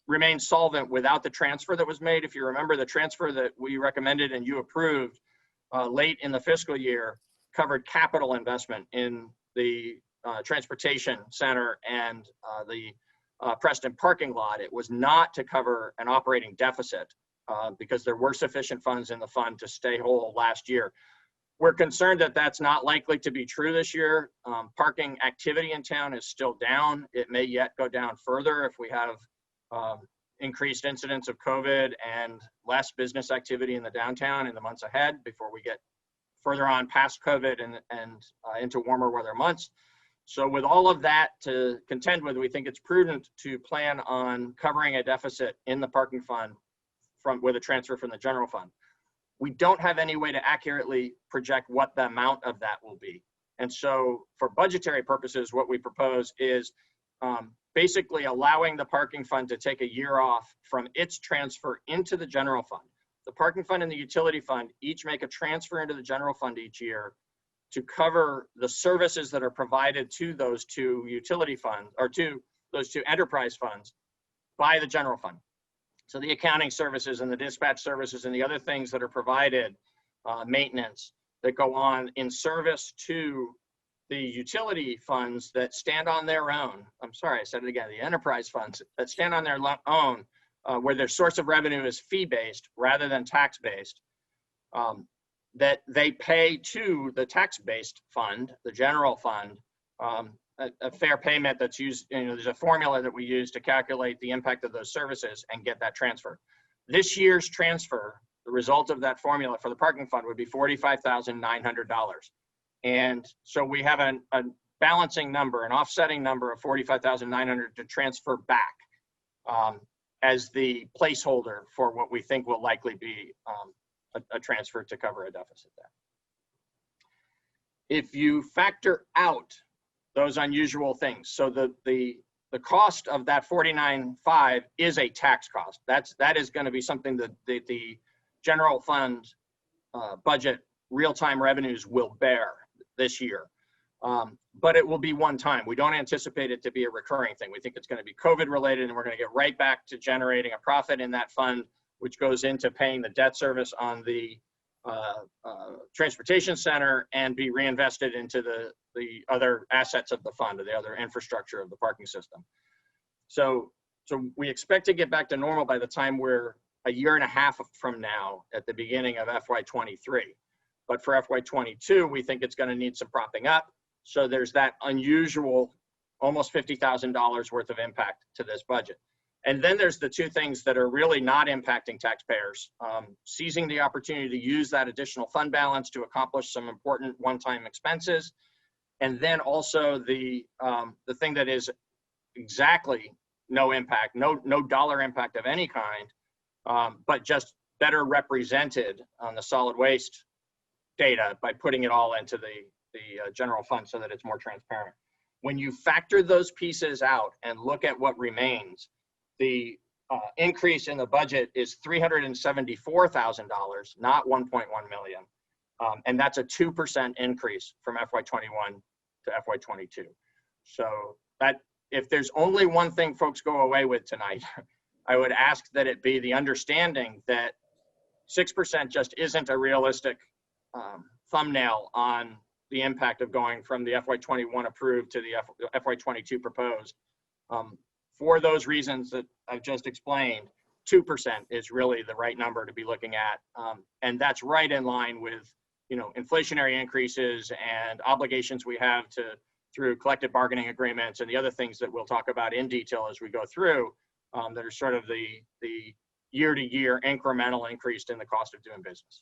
S2: remained solvent without the transfer that was made. If you remember, the transfer that we recommended and you approved late in the fiscal year covered capital investment in the transportation center and the Preston parking lot. It was not to cover an operating deficit because there were sufficient funds in the fund to stay whole last year. We're concerned that that's not likely to be true this year. Parking activity in town is still down. It may yet go down further if we have increased incidents of COVID and less business activity in the downtown in the months ahead before we get further on past COVID and into warmer weather months. So with all of that to contend with, we think it's prudent to plan on covering a deficit in the parking fund with a transfer from the general fund. We don't have any way to accurately project what the amount of that will be. And so for budgetary purposes, what we propose is basically allowing the parking fund to take a year off from its transfer into the general fund. The parking fund and the utility fund each make a transfer into the general fund each year to cover the services that are provided to those two utility funds or to those two enterprise funds by the general fund. So the accounting services and the dispatch services and the other things that are provided, maintenance that go on in service to the utility funds that stand on their own. I'm sorry, I said it again, the enterprise funds that stand on their own, where their source of revenue is fee-based rather than tax-based, that they pay to the tax-based fund, the general fund, a fair payment that's used. There's a formula that we use to calculate the impact of those services and get that transfer. This year's transfer, the result of that formula for the parking fund would be $45,900. And so we have a balancing number, an offsetting number of $45,900 to transfer back as the placeholder for what we think will likely be a transfer to cover a deficit there. if you factor out those unusual things, so the cost of that 49.5 is a tax cost. That is going to be something that the general fund budget real-time revenues will bear this year. But it will be one time. We don't anticipate it to be a recurring thing. We think it's going to be COVID related, and we're going to get right back to generating a profit in that fund, which goes into paying the debt service on the transportation center and be reinvested into the other assets of the fund, or the other infrastructure of the parking system. So we expect to get back to normal by the time we're a year and a half from now at the beginning of FY23. But for FY22, we think it's going to need some propping up. So there's that unusual almost $50,000 worth of impact to this budget. And then there's the two things that are really not impacting taxpayers, seizing the opportunity to use that additional fund balance to accomplish some important one-time expenses. And then also the thing that is exactly no impact, no dollar impact of any kind, but just better represented on the solid waste data by putting it all into the general fund so that it's more transparent. When you factor those pieces out and look at what remains, the increase in the budget is $374,000, not $1.1 million. And that's a 2% increase from FY21 to FY22. So that, if there's only one thing folks go away with tonight, I would ask that it be the understanding that 6% just isn't a realistic thumbnail on the impact of going from the FY21 approved to the FY22 proposed. For those reasons that I've just explained, 2% is really the right number to be looking at. And that's right in line with, inflationary increases and obligations we have through collective bargaining agreements and the other things that we'll talk about in detail as we go through, that are sort of the year-to-year incremental increase in the cost of doing business.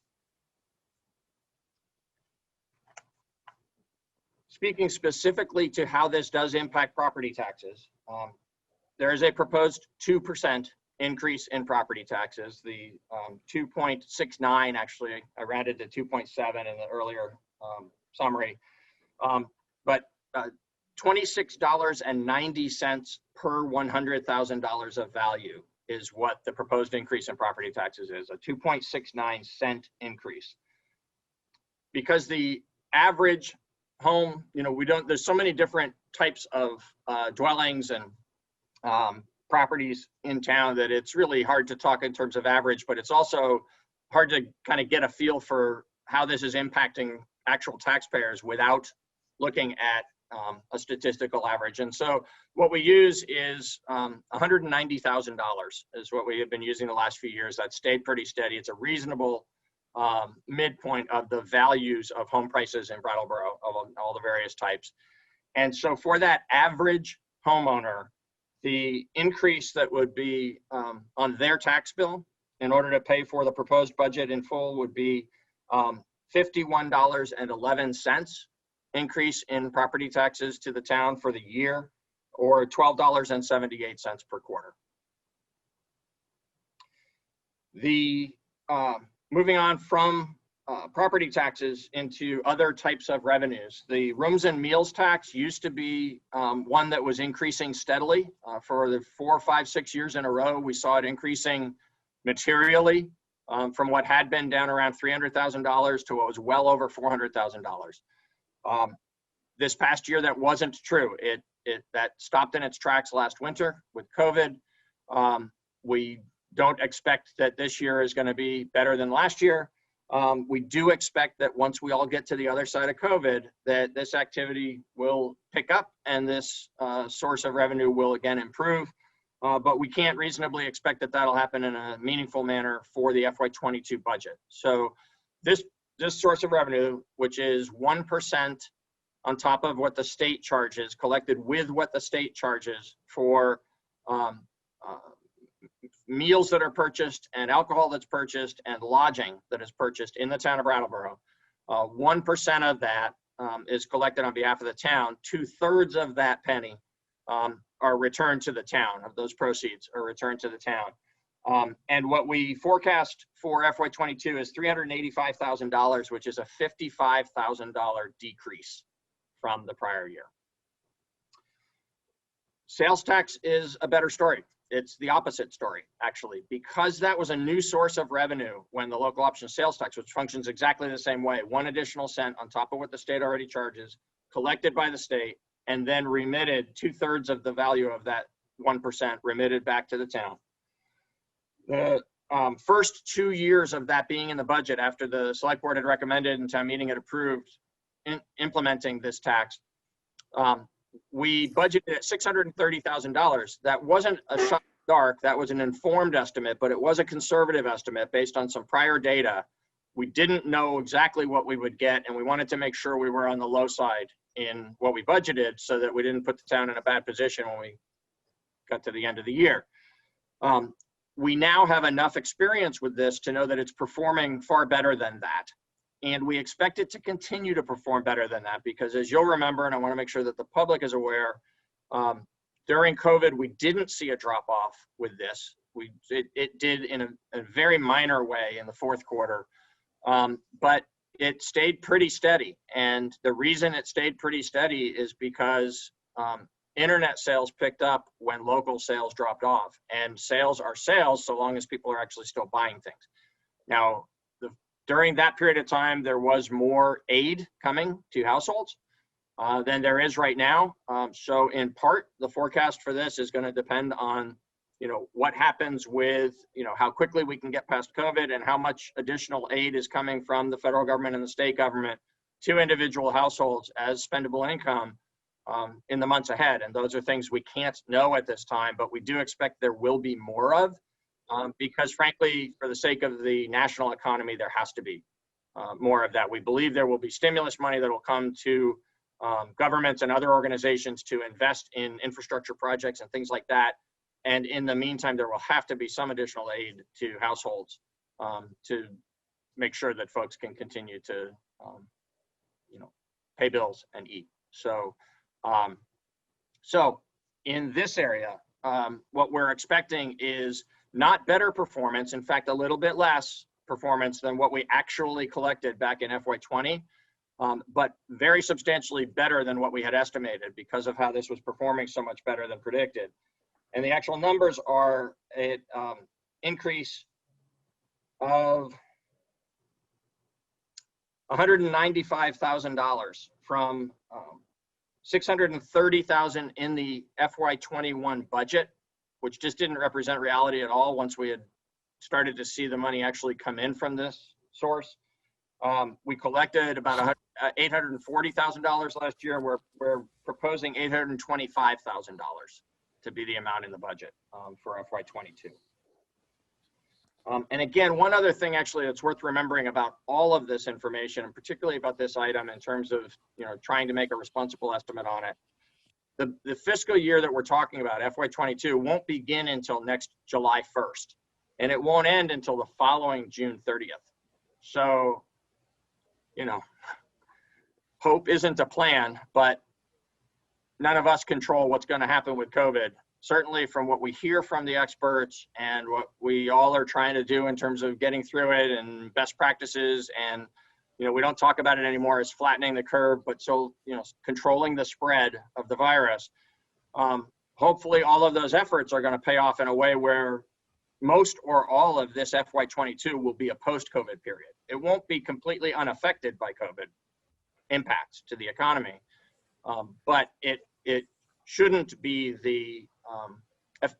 S2: Speaking specifically to how this does impact property taxes, there is a proposed 2% increase in property taxes. The 2.69, actually, I rounded to 2.7 in the earlier summary. But $26.90 per $100,000 of value is what the proposed increase in property taxes is, a 2.69 cent increase. Because the average home, there's so many different types of dwellings and properties in town that it's really hard to talk in terms of average, but it's also hard to kind of get a feel for how this is impacting actual taxpayers without looking at a statistical average. And so what we use is $190,000 is what we have been using the last few years. That stayed pretty steady. It's a reasonable midpoint of the values of home prices in Brattleboro of all the various types. And so for that average homeowner, the increase that would be on their tax bill in order to pay for the proposed budget in full would be $51.11 increase in property taxes to the town for the year, or $12.78 per quarter. Moving on from property taxes into other types of revenues. The rooms and meals tax used to be one that was increasing steadily for the 4, 5, 6 years in a row. We saw it increasing materially from what had been down around $300,000 to what was well over $400,000. This past year, that wasn't true. That stopped in its tracks last winter with COVID. We don't expect that this year is going to be better than last year. We do expect that once we all get to the other side of COVID, that this activity will pick up and this source of revenue will again improve. But we can't reasonably expect that that'll happen in a meaningful manner for the FY22 budget. So this source of revenue, which is 1% on top of what the state charges, collected with what the state charges for meals that are purchased and alcohol that's purchased and lodging that is purchased in the town of Brattleboro. 1% of that is collected on behalf of the town. 2/3 of that penny are returned to the town, of those proceeds are returned to the town. And what we forecast for FY22 is $385,000, which is a $55,000 decrease from the prior year. Sales tax is a better story. It's the opposite story, actually, because that was a new source of revenue when the local option sales tax, which functions exactly the same way, 1 additional cent on top of what the state already charges, collected by the state, and then remitted 2/3 of the value of that 1% remitted back to the town. The first 2 years of that being in the budget after the select board had recommended and town meeting had approved implementing this tax, we budgeted at $630,000. That wasn't a shot in the dark. That was an informed estimate, but it was a conservative estimate based on some prior data. We didn't know exactly what we would get, and we wanted to make sure we were on the low side in what we budgeted so that we didn't put the town in a bad position when we got to the end of the year. We now have enough experience with this to know that it's performing far better than that. And we expect it to continue to perform better than that because, as you'll remember, and I want to make sure that the public is aware, during COVID, we didn't see a drop off with this. It did in a very minor way in the fourth quarter, but it stayed pretty steady. And the reason it stayed pretty steady is because internet sales picked up when local sales dropped off, and sales are sales so long as people are actually still buying things. Now, during that period of time, there was more aid coming to households than there is right now. So in part, the forecast for this is going to depend on, what happens with, how quickly we can get past COVID and how much additional aid is coming from the federal government and the state government to individual households as spendable income in the months ahead. And those are things we can't know at this time, but we do expect there will be more of. Because frankly, for the sake of the national economy, there has to be more of that. We believe there will be stimulus money that will come to governments and other organizations to invest in infrastructure projects and things like that. And in the meantime, there will have to be some additional aid to households to make sure that folks can continue to, pay bills and eat. So in this area, what we're expecting is not better performance, in fact, a little bit less performance than what we actually collected back in FY20, but very substantially better than what we had estimated because of how this was performing so much better than predicted. And the actual numbers are an increase of $195,000 from $630,000 in the FY21 budget, which just didn't represent reality at all once we had started to see the money actually come in from this source. We collected about $840,000 last year. We're proposing $825,000 to be the amount in the budget for FY22. And again, one other thing actually that's worth remembering about all of this information, and particularly about this item in terms of trying to make a responsible estimate on it, the fiscal year that we're talking about, FY22, won't begin until next July 1st, and it won't end until the following June 30th. So, hope isn't a plan, but none of us control what's going to happen with COVID. Certainly from what we hear from the experts and what we all are trying to do in terms of getting through it and best practices, and we don't talk about it anymore as flattening the curve, but controlling the spread of the virus. Hopefully all of those efforts are going to pay off in a way where most or all of this FY22 will be a post-COVID period. It won't be completely unaffected by COVID impacts to the economy, but it shouldn't be the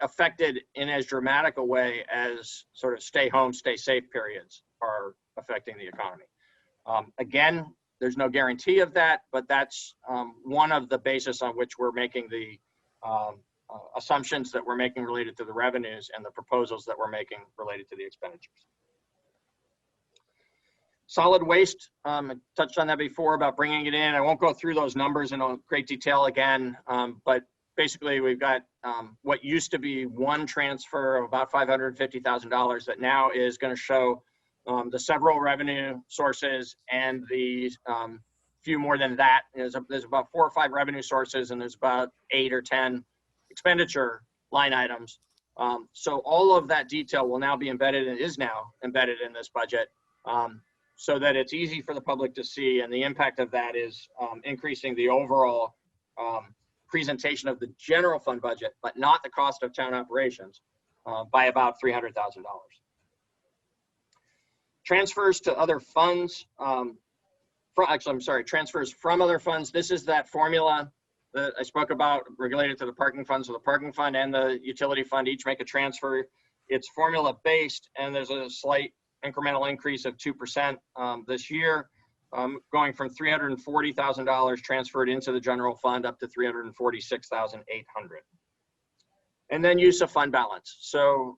S2: affected in as dramatic a way as sort of stay home, stay safe periods are affecting the economy. Again, there's no guarantee of that, but that's one of the basis on which we're making the assumptions that we're making related to the revenues and the proposals that we're making related to the expenditures. Solid waste, I touched on that before about bringing it in. I won't go through those numbers in great detail again, but basically we've got what used to be one transfer of about $550,000 that now is going to show the several revenue sources and the few more than that. There's about 4 or 5 revenue sources, and there's about 8 or 10 expenditure line items. So all of that detail will now be embedded and is now embedded in this budget, so that it's easy for the public to see. And the impact of that is increasing the overall presentation of the general fund budget, but not the cost of town operations, by about $300,000. Transfers to other funds, transfers from other funds. This is that formula that I spoke about related to the parking fund. So the parking fund and the utility fund each make a transfer. It's formula based, and there's a slight incremental increase of 2% this year, going from $340,000 transferred into the general fund up to $346,800. And then use of fund balance. So,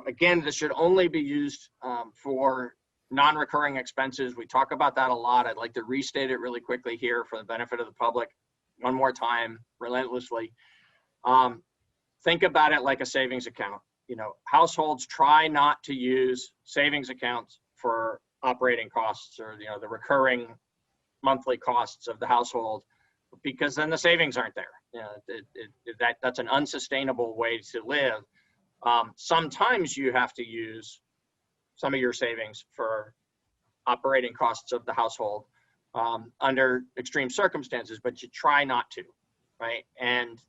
S2: again, this should only be used for non-recurring expenses. We talk about that a lot. I'd like to restate it really quickly here for the benefit of the public one more time, relentlessly. Think about it like a savings account. Households try not to use savings accounts for operating costs or, the recurring monthly costs of the household, because then the savings aren't there. That's an unsustainable way to live. Sometimes you have to use some of your savings for operating costs of the household under extreme circumstances, but you try not to, right? And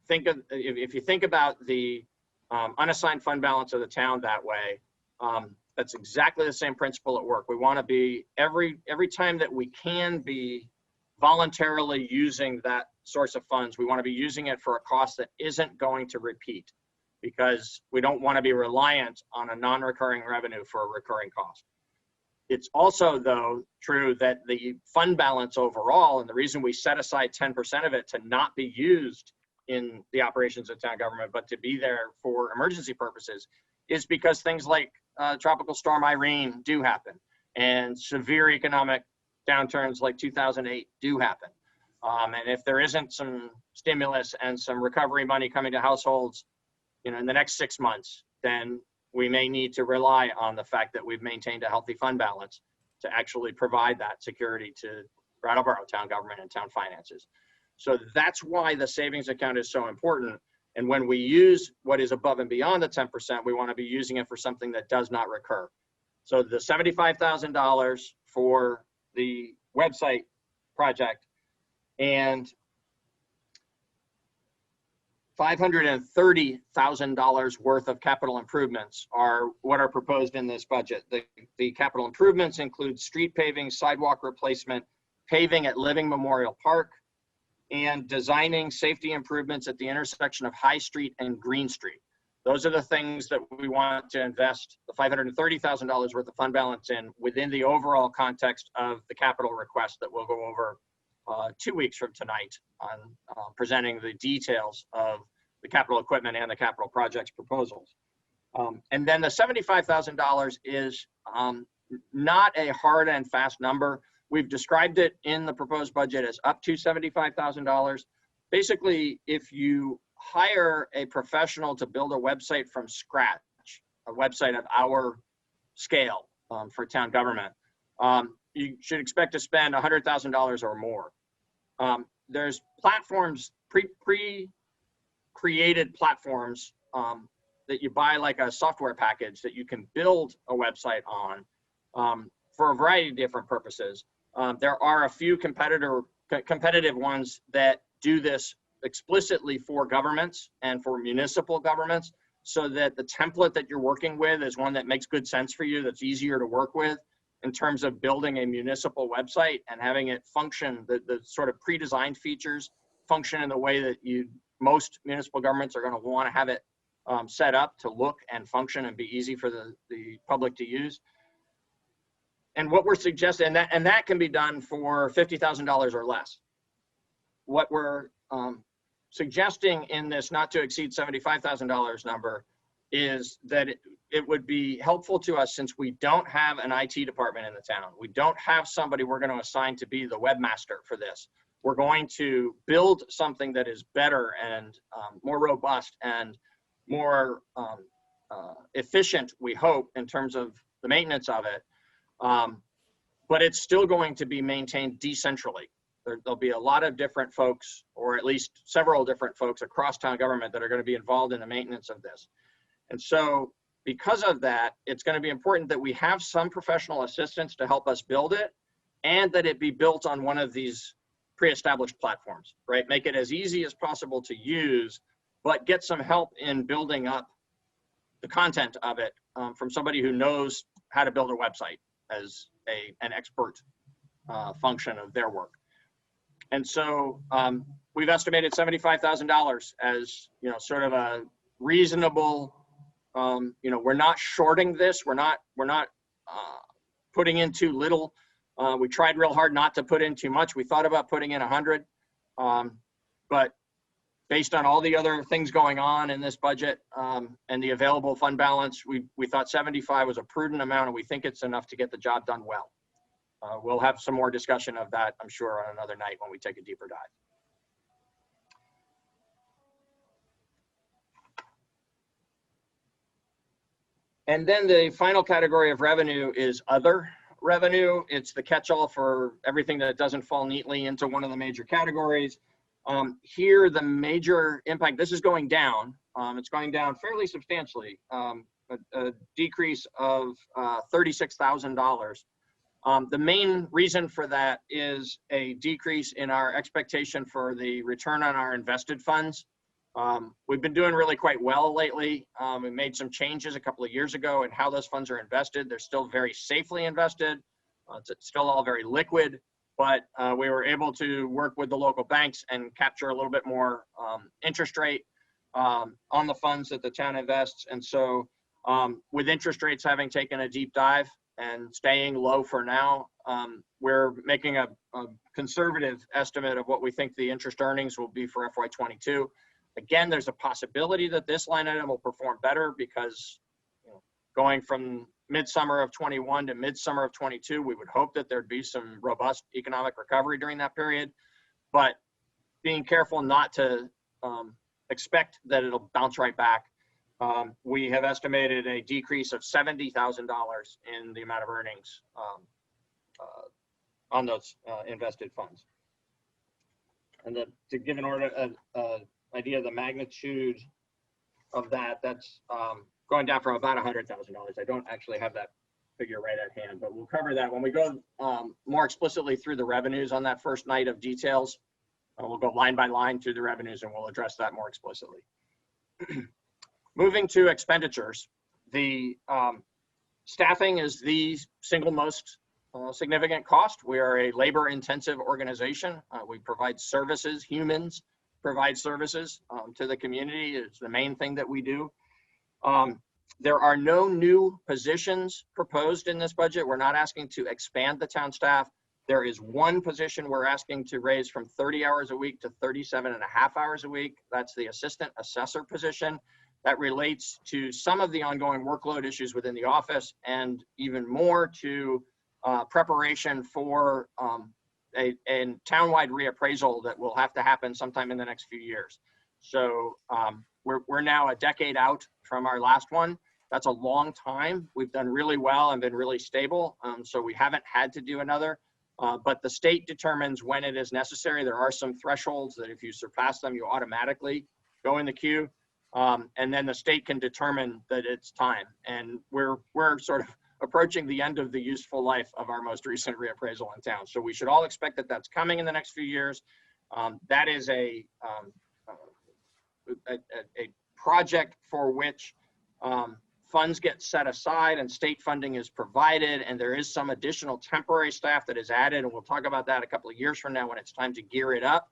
S2: if you think about the unassigned fund balance of the town that way, that's exactly the same principle at work. We want to be, every time that we can be voluntarily using that source of funds, we want to be using it for a cost that isn't going to repeat, because we don't want to be reliant on a non-recurring revenue for a recurring cost. It's also, though, true that the fund balance overall, and the reason we set aside 10% of it to not be used in the operations of town government, but to be there for emergency purposes, is because things like Tropical Storm Irene do happen, and severe economic downturns like 2008 do happen. And if there isn't some stimulus and some recovery money coming to households, in the next 6 months, then we may need to rely on the fact that we've maintained a healthy fund balance to actually provide that security to Brattleboro town government and town finances. So that's why the savings account is so important. And when we use what is above and beyond the 10%, we want to be using it for something that does not recur. So the $75,000 for the website project and $530,000 worth of capital improvements are what are proposed in this budget. The capital improvements include street paving, sidewalk replacement, paving at Living Memorial Park, and designing safety improvements at the intersection of High Street and Green Street. Those are the things that we want to invest the $530,000 worth of fund balance in within the overall context of the capital request that we'll go over 2 weeks from tonight on presenting the details of the capital equipment and the capital projects proposals. And then the $75,000 is not a hard and fast number. We've described it in the proposed budget as up to $75,000. Basically, if you hire a professional to build a website from scratch, a website of our scale for town government, you should expect to spend $100,000 or more. There's platforms, pre-created platforms that you buy, like a software package that you can build a website on for a variety of different purposes. There are a few competitive ones that do this explicitly for governments and for municipal governments, so that the template that you're working with is one that makes good sense for you, that's easier to work with in terms of building a municipal website and having it function, the sort of pre-designed features function in the way that most municipal governments are going to want to have it set up to look and function and be easy for the public to use. And what we're suggesting, and that can be done for $50,000 or less. What we're suggesting in this not to exceed $75,000 number is that it would be helpful to us, since we don't have an IT department in the town. We don't have somebody we're going to assign to be the webmaster for this. We're going to build something that is better and more robust and more efficient, we hope, in terms of the maintenance of it. But it's still going to be maintained decentrally. There'll be a lot of different folks, or at least several different folks across town government that are going to be involved in the maintenance of this. And so because of that, it's going to be important that we have some professional assistance to help us build it, and that it be built on one of these pre-established platforms, right? Make it as easy as possible to use, but get some help in building up the content of it from somebody who knows how to build a website as an expert function of their work. And so we've estimated $75,000 as, sort of a reasonable, we're not shorting this. We're not putting in too little. We tried real hard not to put in too much. We thought about putting in 100, but based on all the other things going on in this budget and the available fund balance, we thought 75 was a prudent amount, and we think it's enough to get the job done well. We'll have some more discussion of that, I'm sure, on another night when we take a deeper dive. And then the final category of revenue is other revenue. It's the catch-all for everything that doesn't fall neatly into one of the major categories. Here, the major impact, this is going down. It's going down fairly substantially, a decrease of $36,000. The main reason for that is a decrease in our expectation for the return on our invested funds. We've been doing really quite well lately. We made some changes a couple of years ago in how those funds are invested. They're still very safely invested. It's still all very liquid, but we were able to work with the local banks and capture a little bit more interest rate on the funds that the town invests. And so with interest rates having taken a deep dive and staying low for now, we're making a conservative estimate of what we think the interest earnings will be for FY22. Again, there's a possibility that this line item will perform better because going from midsummer of 21 to midsummer of 22, we would hope that there'd be some robust economic recovery during that period, but being careful not to expect that it'll bounce right back. We have estimated a decrease of $70,000 in the amount of earnings on those invested funds. And to give an idea of the magnitude of that, that's going down from about $100,000. I don't actually have that figure right at hand, but we'll cover that when we go more explicitly through the revenues on that first night of details. We'll go line by line through the revenues and we'll address that more explicitly. Moving to expenditures, the staffing is the single most significant cost. We are a labor-intensive organization. We provide services, humans provide services to the community. It's the main thing that we do. There are no new positions proposed in this budget. We're not asking to expand the town staff. There is one position we're asking to raise from 30 hours a week to 37.5 hours a week. That's the assistant assessor position. That relates to some of the ongoing workload issues within the office and even more to preparation for a townwide reappraisal that will have to happen sometime in the next few years. So we're now a decade out from our last one. That's a long time. We've done really well and been really stable. So we haven't had to do another, but the state determines when it is necessary. There are some thresholds that if you surpass them, you automatically go in the queue. And then the state can determine that it's time. And we're sort of approaching the end of the useful life of our most recent reappraisal in town. So we should all expect that that's coming in the next few years. That is a project for which funds get set aside and state funding is provided, and there is some additional temporary staff that is added, and we'll talk about that a couple of years from now when it's time to gear it up.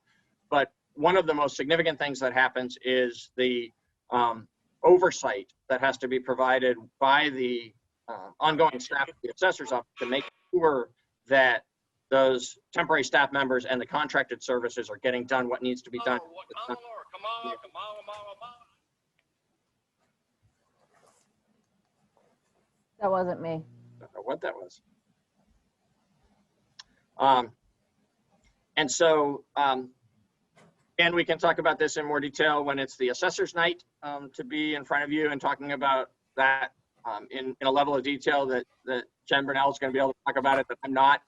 S2: But one of the most significant things that happens is the oversight that has to be provided by the ongoing staff of the assessor's office to make sure that those temporary staff members and the contracted services are getting done what needs to be done.
S5: That wasn't me.
S2: I don't know what that was. And so, and we can talk about this in more detail when it's the assessor's night to be in front of you and talking about that in a level of detail that Jen Brunell is going to be able to talk about it, but I'm not.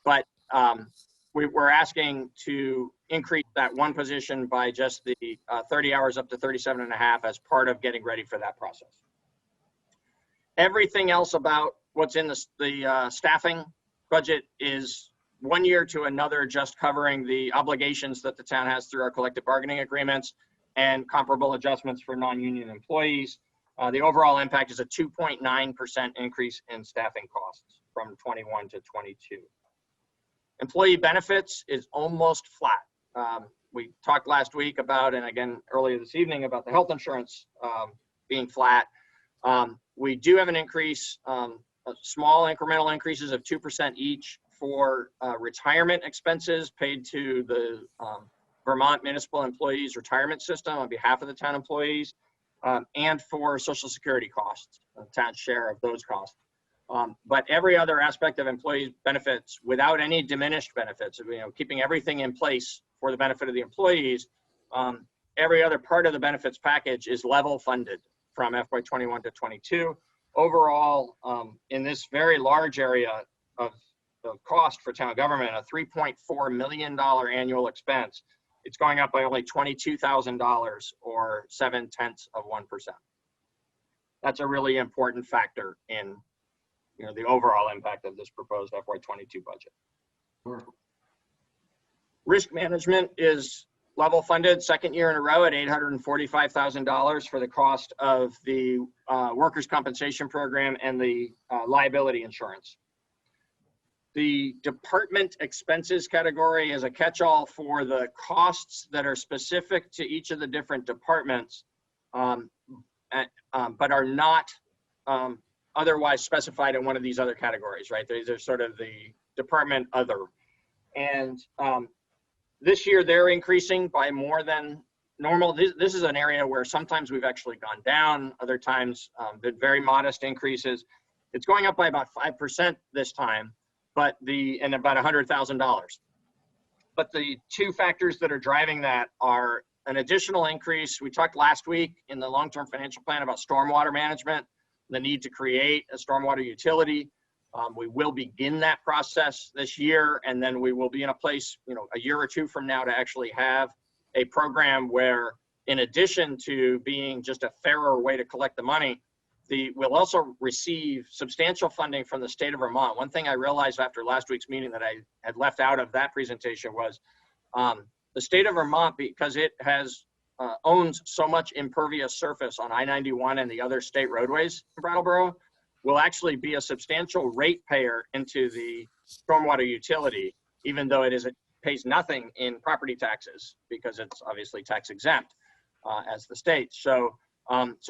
S2: But we're asking to increase that one position by just the 30 hours up to 37.5 as part of getting ready for that process. Everything else about what's in the staffing budget is 1 year to another, just covering the obligations that the town has through our collective bargaining agreements and comparable adjustments for non-union employees. The overall impact is a 2.9% increase in staffing costs from 21 to 22. Employee benefits is almost flat. We talked last week about, and again earlier this evening, about the health insurance being flat. We do have an increase, small incremental increases of 2% each for retirement expenses paid to the Vermont Municipal Employees Retirement System on behalf of the town employees, and for Social Security costs, the town's share of those costs. But every other aspect of employee benefits, without any diminished benefits, keeping everything in place for the benefit of the employees, every other part of the benefits package is level funded from FY21 to 22. Overall, in this very large area of cost for town government, a $3.4 million annual expense, it's going up by only $22,000 or 0.7%. That's a really important factor in the overall impact of this proposed FY22 budget.
S1: Sure.
S2: Risk management is level funded, second year in a row at $845,000 for the cost of the workers' compensation program and the liability insurance. The department expenses category is a catch-all for the costs that are specific to each of the different departments, but are not otherwise specified in one of these other categories, right? These are sort of the department other. And this year they're increasing by more than normal. This is an area where sometimes we've actually gone down, other times been very modest increases. It's going up by about 5% this time, but and about $100,000. But the two factors that are driving that are an additional increase. We talked last week in the long-term financial plan about stormwater management, the need to create a stormwater utility. We will begin that process this year, and then we will be in a place, a year or two from now to actually have a program where, in addition to being just a fairer way to collect the money, we'll also receive substantial funding from the state of Vermont. One thing I realized after last week's meeting that I had left out of that presentation was the state of Vermont, because it owns so much impervious surface on I-91 and the other state roadways in Brattleboro, will actually be a substantial ratepayer into the stormwater utility, even though it pays nothing in property taxes because it's obviously tax exempt as the state. So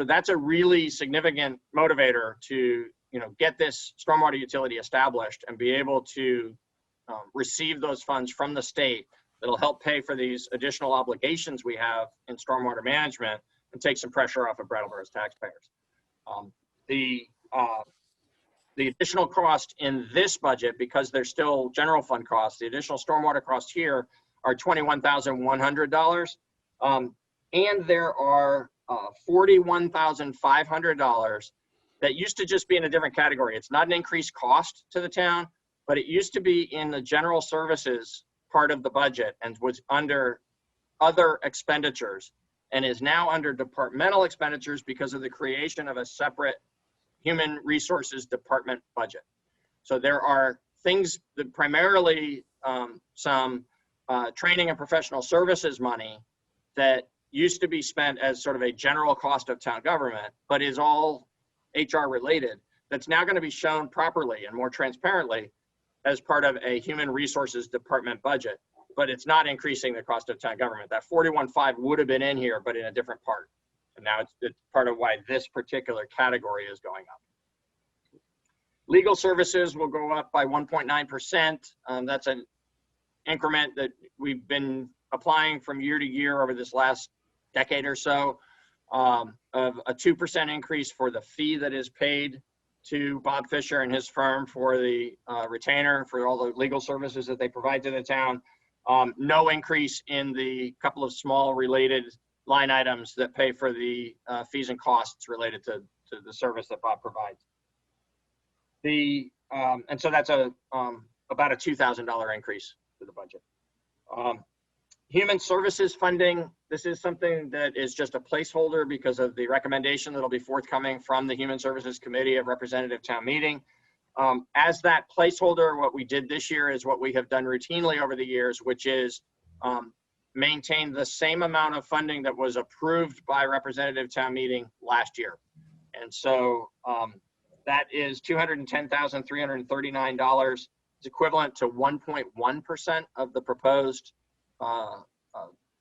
S2: that's a really significant motivator to get this stormwater utility established and be able to receive those funds from the state that'll help pay for these additional obligations we have in stormwater management and take some pressure off of Brattleboro's taxpayers. The additional cost in this budget, because they're still general fund costs, the additional stormwater costs here are $21,100. And there are $41,500 that used to just be in a different category. It's not an increased cost to the town, but it used to be in the general services part of the budget and was under other expenditures and is now under departmental expenditures because of the creation of a separate human resources department budget. So there are things that primarily some training and professional services money that used to be spent as sort of a general cost of town government, but is all HR related, that's now going to be shown properly and more transparently as part of a human resources department budget, but it's not increasing the cost of town government. That 41.5 would have been in here, but in a different part. And now it's part of why this particular category is going up. Legal services will go up by 1.9%. That's an increment that we've been applying from year to year over this last decade or so, of a 2% increase for the fee that is paid to Bob Fisher and his firm for the retainer for all the legal services that they provide to the town. No increase in the couple of small related line items that pay for the fees and costs related to the service that Bob provides. And so that's about a $2,000 increase to the budget. Human services funding, this is something that is just a placeholder because of the recommendation that'll be forthcoming from the Human Services Committee of Representative Town Meeting. As that placeholder, what we did this year is what we have done routinely over the years, which is maintain the same amount of funding that was approved by Representative Town Meeting last year. And so that is $210,339. It's equivalent to 1.1% of the proposed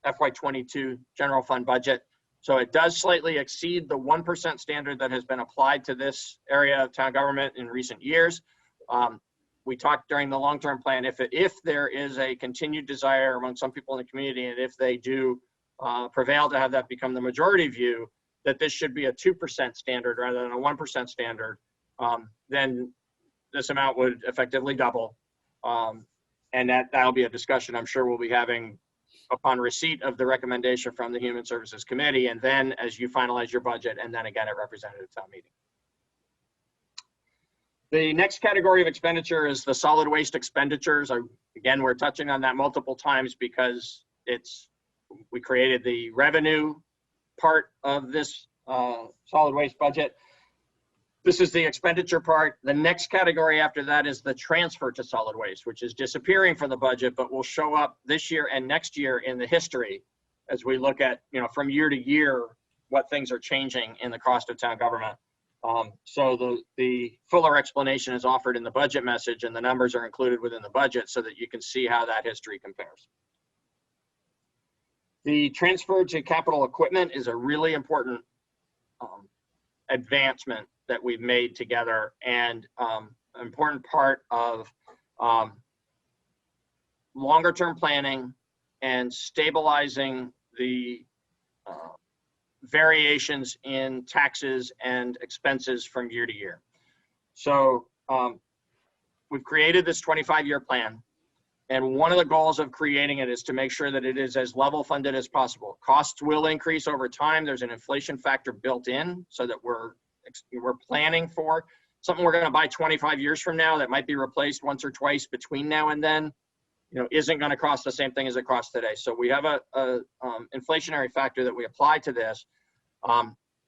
S2: FY22 general fund budget. So it does slightly exceed the 1% standard that has been applied to this area of town government in recent years. We talked during the long-term plan, if there is a continued desire among some people in the community, and if they do prevail to have that become the majority view, that this should be a 2% standard rather than a 1% standard, then this amount would effectively double. And that'll be a discussion I'm sure we'll be having upon receipt of the recommendation from the Human Services Committee, and then as you finalize your budget, and then again at Representative Town Meeting. The next category of expenditure is the solid waste expenditures. Again, we're touching on that multiple times because we created the revenue part of this solid waste budget. This is the expenditure part. The next category after that is the transfer to solid waste, which is disappearing from the budget, but will show up this year and next year in the history as we look at, from year to year, what things are changing in the cost of town government. So the fuller explanation is offered in the budget message, and the numbers are included within the budget so that you can see how that history compares. The transfer to capital equipment is a really important advancement that we've made together, and an important part of longer term planning and stabilizing the variations in taxes and expenses from year to year. So we've created this 25-year plan, and one of the goals of creating it is to make sure that it is as level funded as possible. Costs will increase over time. There's an inflation factor built in so that we're planning for something we're going to buy 25 years from now that might be replaced once or twice between now and then, isn't going to cost the same thing as it costs today. So we have a inflationary factor that we apply to this,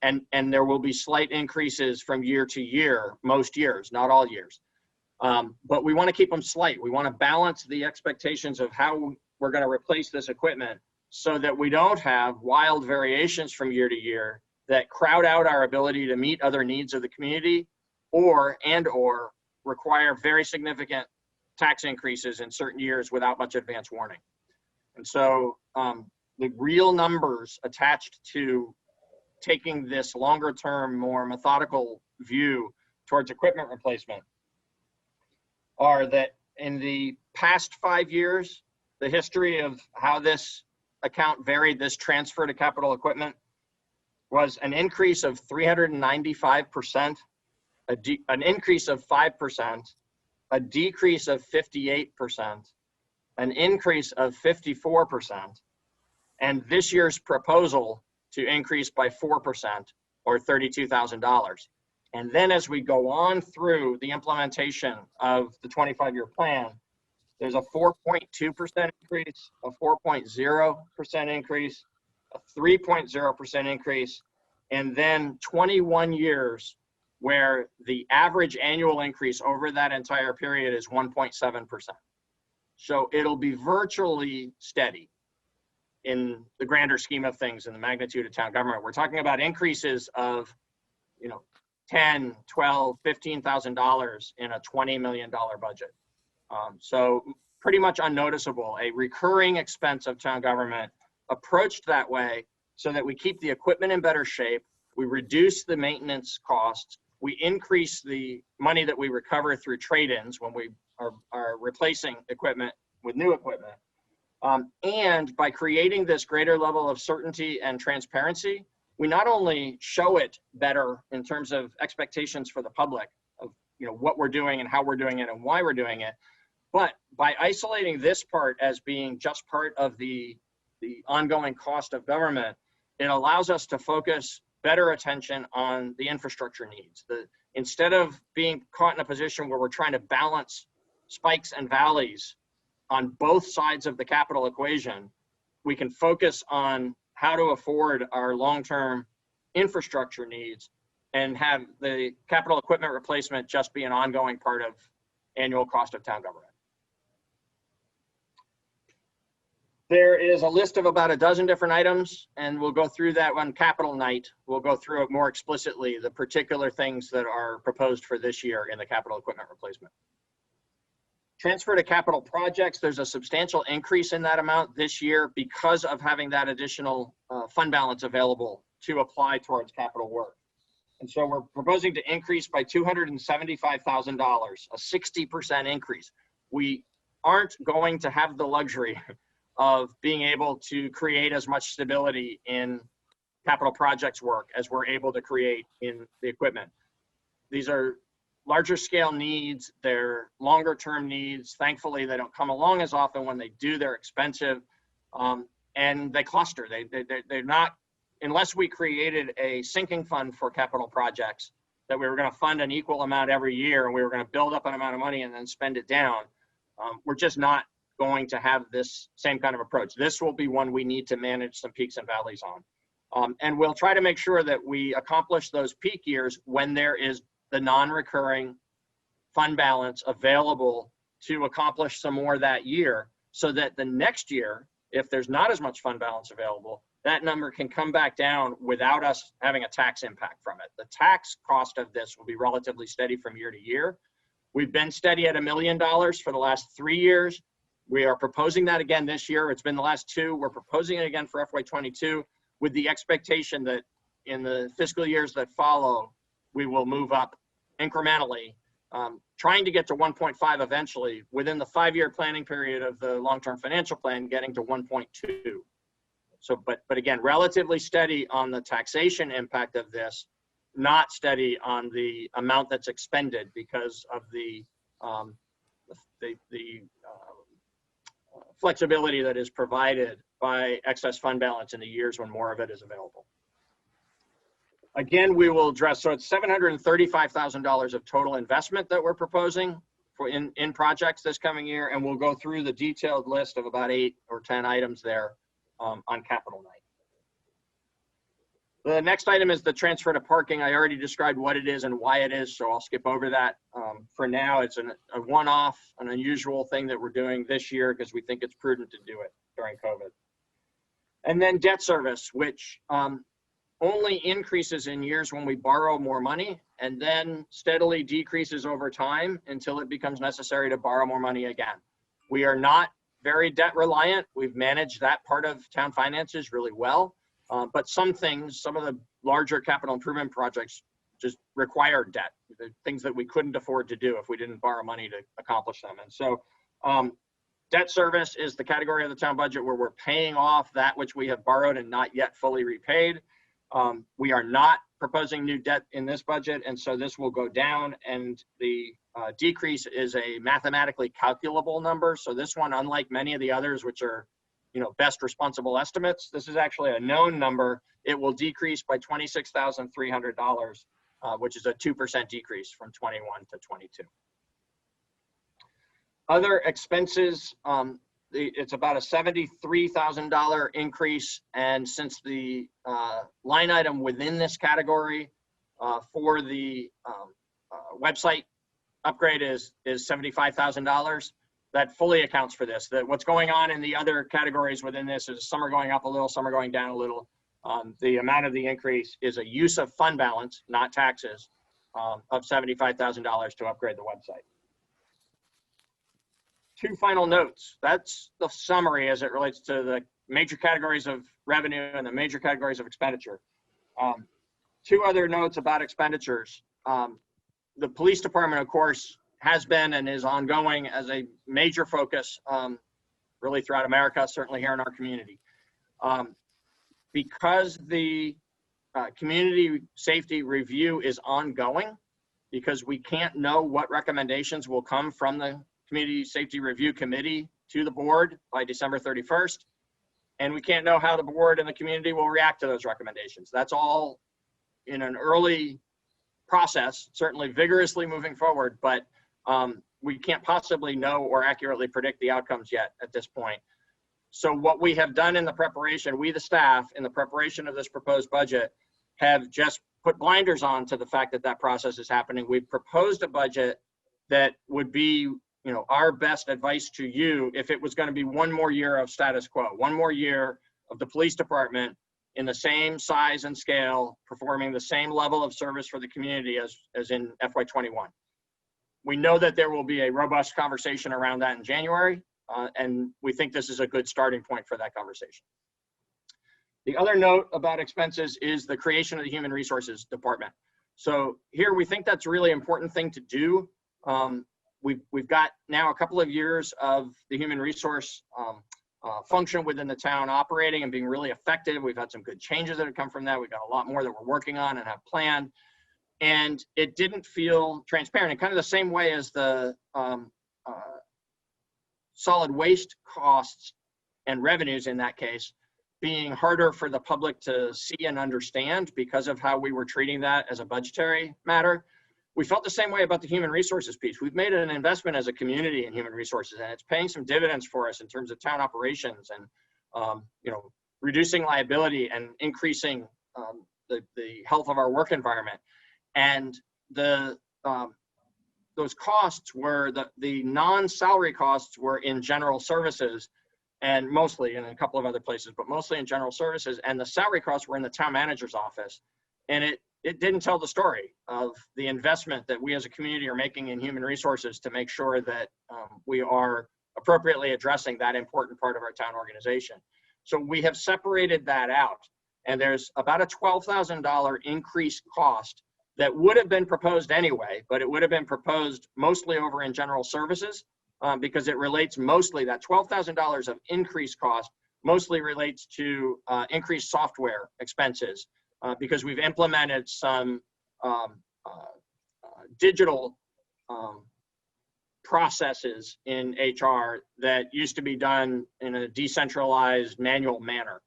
S2: and there will be slight increases from year to year, most years, not all years. But we want to keep them slight. We want to balance the expectations of how we're going to replace this equipment so that we don't have wild variations from year to year that crowd out our ability to meet other needs of the community or require very significant tax increases in certain years without much advance warning. And so the real numbers attached to taking this longer term, more methodical view towards equipment replacement are that in the past 5 years, the history of how this account varied, this transfer to capital equipment, was an increase of 395%, an increase of 5%, a decrease of 58%, an increase of 54%, and this year's proposal to increase by 4% or $32,000. And then as we go on through the implementation of the 25-year plan, there's a 4.2% increase, a 4.0% increase, a 3.0% increase, and then 21 years where the average annual increase over that entire period is 1.7%. So it'll be virtually steady in the grander scheme of things in the magnitude of town government. We're talking about increases of, $10, $12, $15,000 in a $20 million budget. So pretty much unnoticeable, a recurring expense of town government approached that way so that we keep the equipment in better shape, we reduce the maintenance costs, we increase the money that we recover through trade-ins when we are replacing equipment with new equipment. And by creating this greater level of certainty and transparency, we not only show it better in terms of expectations for the public of what we're doing and how we're doing it and why we're doing it, but by isolating this part as being just part of the ongoing cost of government, it allows us to focus better attention on the infrastructure needs. Instead of being caught in a position where we're trying to balance spikes and valleys on both sides of the capital equation, we can focus on how to afford our long-term infrastructure needs and have the capital equipment replacement just be an ongoing part of annual cost of town government. There is a list of about a dozen different items, and we'll go through that on capital night. We'll go through it more explicitly, the particular things that are proposed for this year in the capital equipment replacement. Transfer to capital projects, there's a substantial increase in that amount this year because of having that additional fund balance available to apply towards capital work. And so we're proposing to increase by $275,000, a 60% increase. We aren't going to have the luxury of being able to create as much stability in capital projects work as we're able to create in the equipment. These are larger scale needs, they're longer term needs. Thankfully, they don't come along as often. When they do, they're expensive, and they cluster. They're not, unless we created a sinking fund for capital projects that we were going to fund an equal amount every year and we were going to build up an amount of money and then spend it down. We're just not going to have this same kind of approach. This will be one we need to manage some peaks and valleys on. And we'll try to make sure that we accomplish those peak years when there is the non-recurring fund balance available to accomplish some more that year, so that the next year, if there's not as much fund balance available, that number can come back down without us having a tax impact from it. The tax cost of this will be relatively steady from year to year. We've been steady at $1 million for the last 3 years. We are proposing that again this year. It's been the last 2. We're proposing it again for FY22 with the expectation that in the fiscal years that follow, we will move up incrementally, trying to get to 1.5 eventually within the 5-year planning period of the long-term financial plan, getting to 1.2. So, but again, relatively steady on the taxation impact of this, not steady on the amount that's expended because of the flexibility that is provided by excess fund balance in the years when more of it is available. Again, we will address, so it's $735,000 of total investment that we're proposing for in projects this coming year, and we'll go through the detailed list of about 8 or 10 items there on capital night. The next item is the transfer to parking. I already described what it is and why it is, so I'll skip over that. For now, it's a one-off, an unusual thing that we're doing this year because we think it's prudent to do it during COVID. And then debt service, which only increases in years when we borrow more money and then steadily decreases over time until it becomes necessary to borrow more money again. We are not very debt reliant. We've managed that part of town finances really well. But some things, some of the larger capital improvement projects just require debt, the things that we couldn't afford to do if we didn't borrow money to accomplish them. And so debt service is the category of the town budget where we're paying off that which we have borrowed and not yet fully repaid. We are not proposing new debt in this budget, and so this will go down, and the decrease is a mathematically calculable number. So this one, unlike many of the others, which are best responsible estimates, this is actually a known number. It will decrease by $26,300, which is a 2% decrease from 21 to 22. Other expenses, it's about a $73,000 increase, and since the line item within this category for the website upgrade is $75,000, that fully accounts for this. That what's going on in the other categories within this is some are going up a little, some are going down a little. The amount of the increase is a use of fund balance, not taxes, of $75,000 to upgrade the website. 2 final notes. That's the summary as it relates to the major categories of revenue and the major categories of expenditure. 2 other notes about expenditures. The police department, of course, has been and is ongoing as a major focus really throughout America, certainly here in our community. Because the community safety review is ongoing, because we can't know what recommendations will come from the Community Safety Review Committee to the board by December 31st. And we can't know how the board and the community will react to those recommendations. That's all in an early process, certainly vigorously moving forward, but we can't possibly know or accurately predict the outcomes yet at this point. So what we have done in the preparation, we the staff, in the preparation of this proposed budget, have just put blinders on to the fact that that process is happening. We've proposed a budget that would be, our best advice to you if it was going to be one more year of status quo, one more year of the police department in the same size and scale, performing the same level of service for the community as in FY21. We know that there will be a robust conversation around that in January, and we think this is a good starting point for that conversation. The other note about expenses is the creation of the Human Resources Department. So here we think that's a really important thing to do. We've got now a couple of years of the human resource function within the town operating and being really effective. We've had some good changes that have come from that. We've got a lot more that we're working on and have planned. And it didn't feel transparent in kind of the same way as the solid waste costs and revenues in that case being harder for the public to see and understand because of how we were treating that as a budgetary matter. We felt the same way about the human resources piece. We've made an investment as a community in human resources, and it's paying some dividends for us in terms of town operations and reducing liability and increasing the health of our work environment. And those costs were the non-salary costs were in general services, and mostly in a couple of other places, but mostly in general services. And the salary costs were in the town manager's office. And it didn't tell the story of the investment that we as a community are making in human resources to make sure that we are appropriately addressing that important part of our town organization. So we have separated that out. And there's about a $12,000 increased cost that would have been proposed anyway, but it would have been proposed mostly over in general services because it relates mostly, that $12,000 of increased cost mostly relates to increased software expenses because we've implemented some digital processes in HR that used to be done in a decentralized manual manner.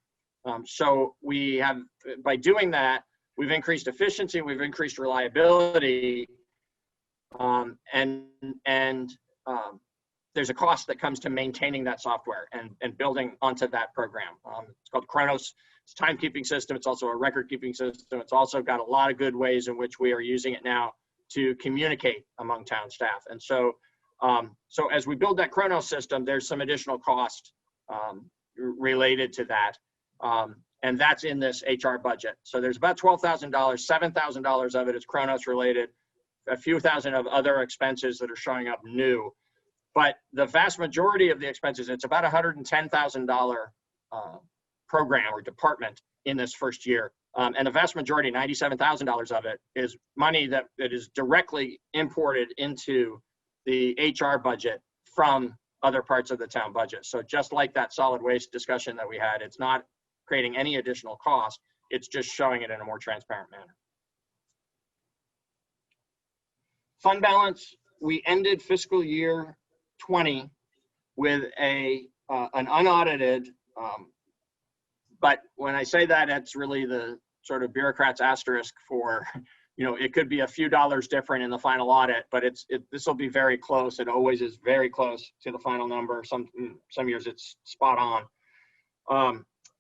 S2: So we have, by doing that, we've increased efficiency, we've increased reliability, and there's a cost that comes to maintaining that software and building onto that program. It's called Chronos. It's a timekeeping system. It's also a record-keeping system. It's also got a lot of good ways in which we are using it now to communicate among town staff. And so, so as we build that Chronos system, there's some additional cost related to that. And that's in this HR budget. So there's about $12,000, $7,000 of it is Chronos related, a few thousand of other expenses that are showing up new. But the vast majority of the expenses, it's about $110,000 program or department in this first year. And the vast majority, $97,000 of it, is money that is directly imported into the HR budget from other parts of the town budget. So just like that solid waste discussion that we had, it's not creating any additional cost. It's just showing it in a more transparent manner. Fund balance, we ended fiscal year 20 with an unaudited, but when I say that, it's really the sort of bureaucrat's asterisk for, it could be a few dollars different in the final audit, but this will be very close. It always is very close to the final number. Some years it's spot on.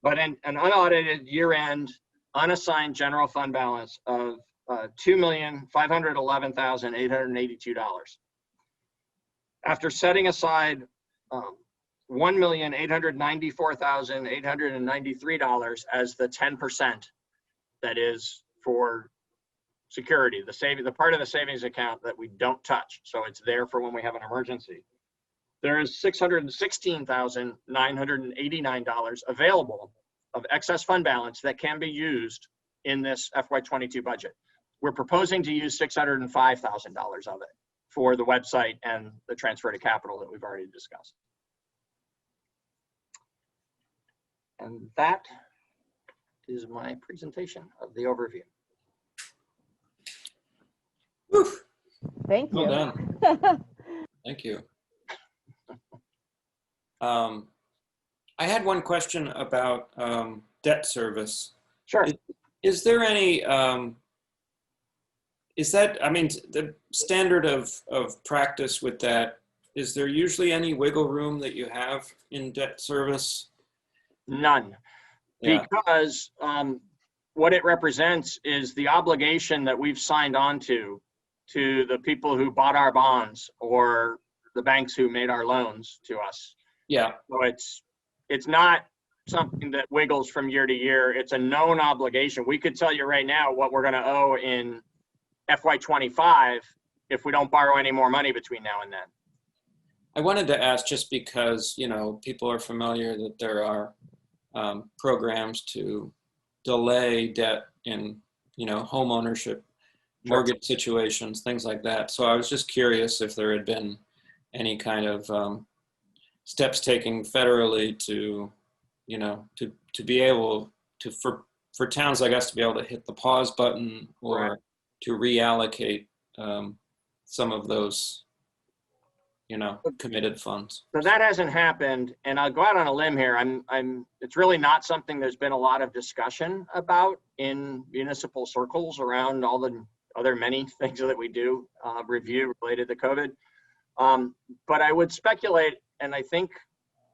S2: But an unaudited year-end unassigned general fund balance of $2,511,882. After setting aside $1,894,893 as the 10% that is for security, the part of the savings account that we don't touch, so it's there for when we have an emergency. There is $616,989 available of excess fund balance that can be used in this FY22 budget. We're proposing to use $605,000 of it for the website and the transfer to capital that we've already discussed. And that is my presentation of the overview.
S1: Whew.
S5: Thank you.
S1: Well done. Thank you. I had one question about debt service.
S2: Sure.
S1: Is there any Is that, I mean, the standard of practice with that, is there usually any wiggle room that you have in debt service?
S2: None.
S1: Yeah.
S2: Because what it represents is the obligation that we've signed on to the people who bought our bonds or the banks who made our loans to us.
S1: Yeah.
S2: So it's not something that wiggles from year to year. It's a known obligation. We could tell you right now what we're going to owe in FY25 if we don't borrow any more money between now and then.
S1: I wanted to ask just because, you know, people are familiar that there are programs to delay debt in, you know, home ownership, mortgage situations, things like that. So I was just curious if there had been any kind of steps taken federally to, you know, to be able to, for towns, I guess, to be able to hit the pause button or
S2: Right.
S1: to reallocate some of those, you know, committed funds.
S2: So that hasn't happened, and I'll go out on a limb here. It's really not something there's been a lot of discussion about in municipal circles around all the other many things that we do, review related to COVID. But I would speculate, and I think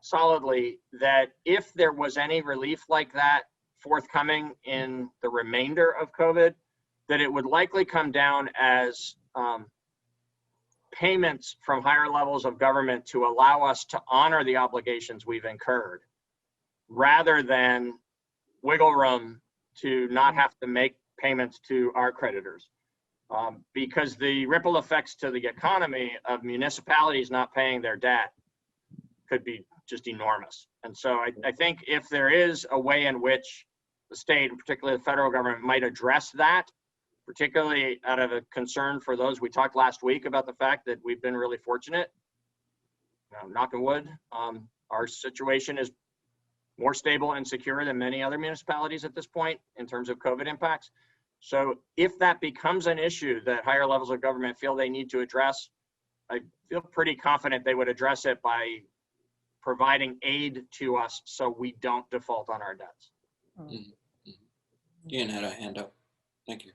S2: solidly, that if there was any relief like that forthcoming in the remainder of COVID, that it would likely come down as payments from higher levels of government to allow us to honor the obligations we've incurred, rather than wiggle room to not have to make payments to our creditors. Because the ripple effects to the economy of municipalities not paying their debt could be just enormous. And so I think if there is a way in which the state, and particularly the federal government, might address that, particularly out of a concern for those, we talked last week about the fact that we've been really fortunate, you know, knock on wood, our situation is more stable and secure than many other municipalities at this point in terms of COVID impacts. So if that becomes an issue that higher levels of government feel they need to address, I feel pretty confident they would address it by providing aid to us so we don't default on our debts.
S1: Ian had a hand up. Thank you.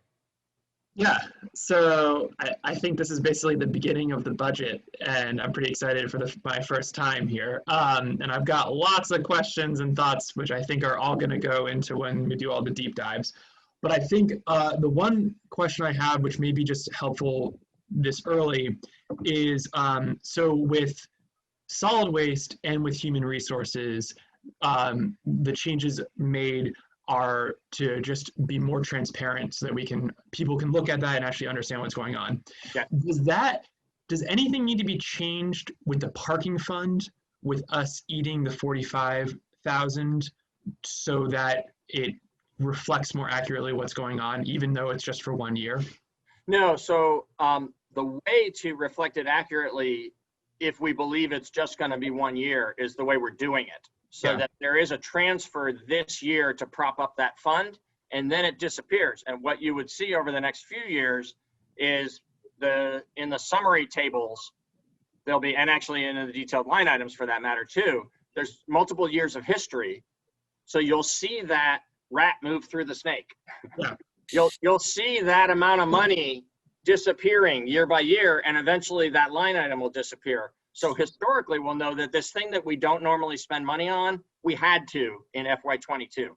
S3: Yeah, so I think this is basically the beginning of the budget, and I'm pretty excited for my first time here. And I've got lots of questions and thoughts, which I think are all going to go into when we do all the deep dives. But I think the one question I have, which may be just helpful this early, is so with solid waste and with human resources, the changes made are to just be more transparent so that people can look at that and actually understand what's going on.
S2: Yeah.
S3: Does anything need to be changed with the parking fund, with us eating the 45,000 so that it reflects more accurately what's going on, even though it's just for 1 year?
S2: No, so the way to reflect it accurately, if we believe it's just going to be 1 year, is the way we're doing it. So that there is a transfer this year to prop up that fund, and then it disappears. And what you would see over the next few years is in the summary tables, there'll be, and actually in the detailed line items for that matter too, there's multiple years of history. So you'll see that rat move through the snake.
S3: Yeah.
S2: You'll see that amount of money disappearing year by year, and eventually that line item will disappear. So historically, we'll know that this thing that we don't normally spend money on, we had to in FY22.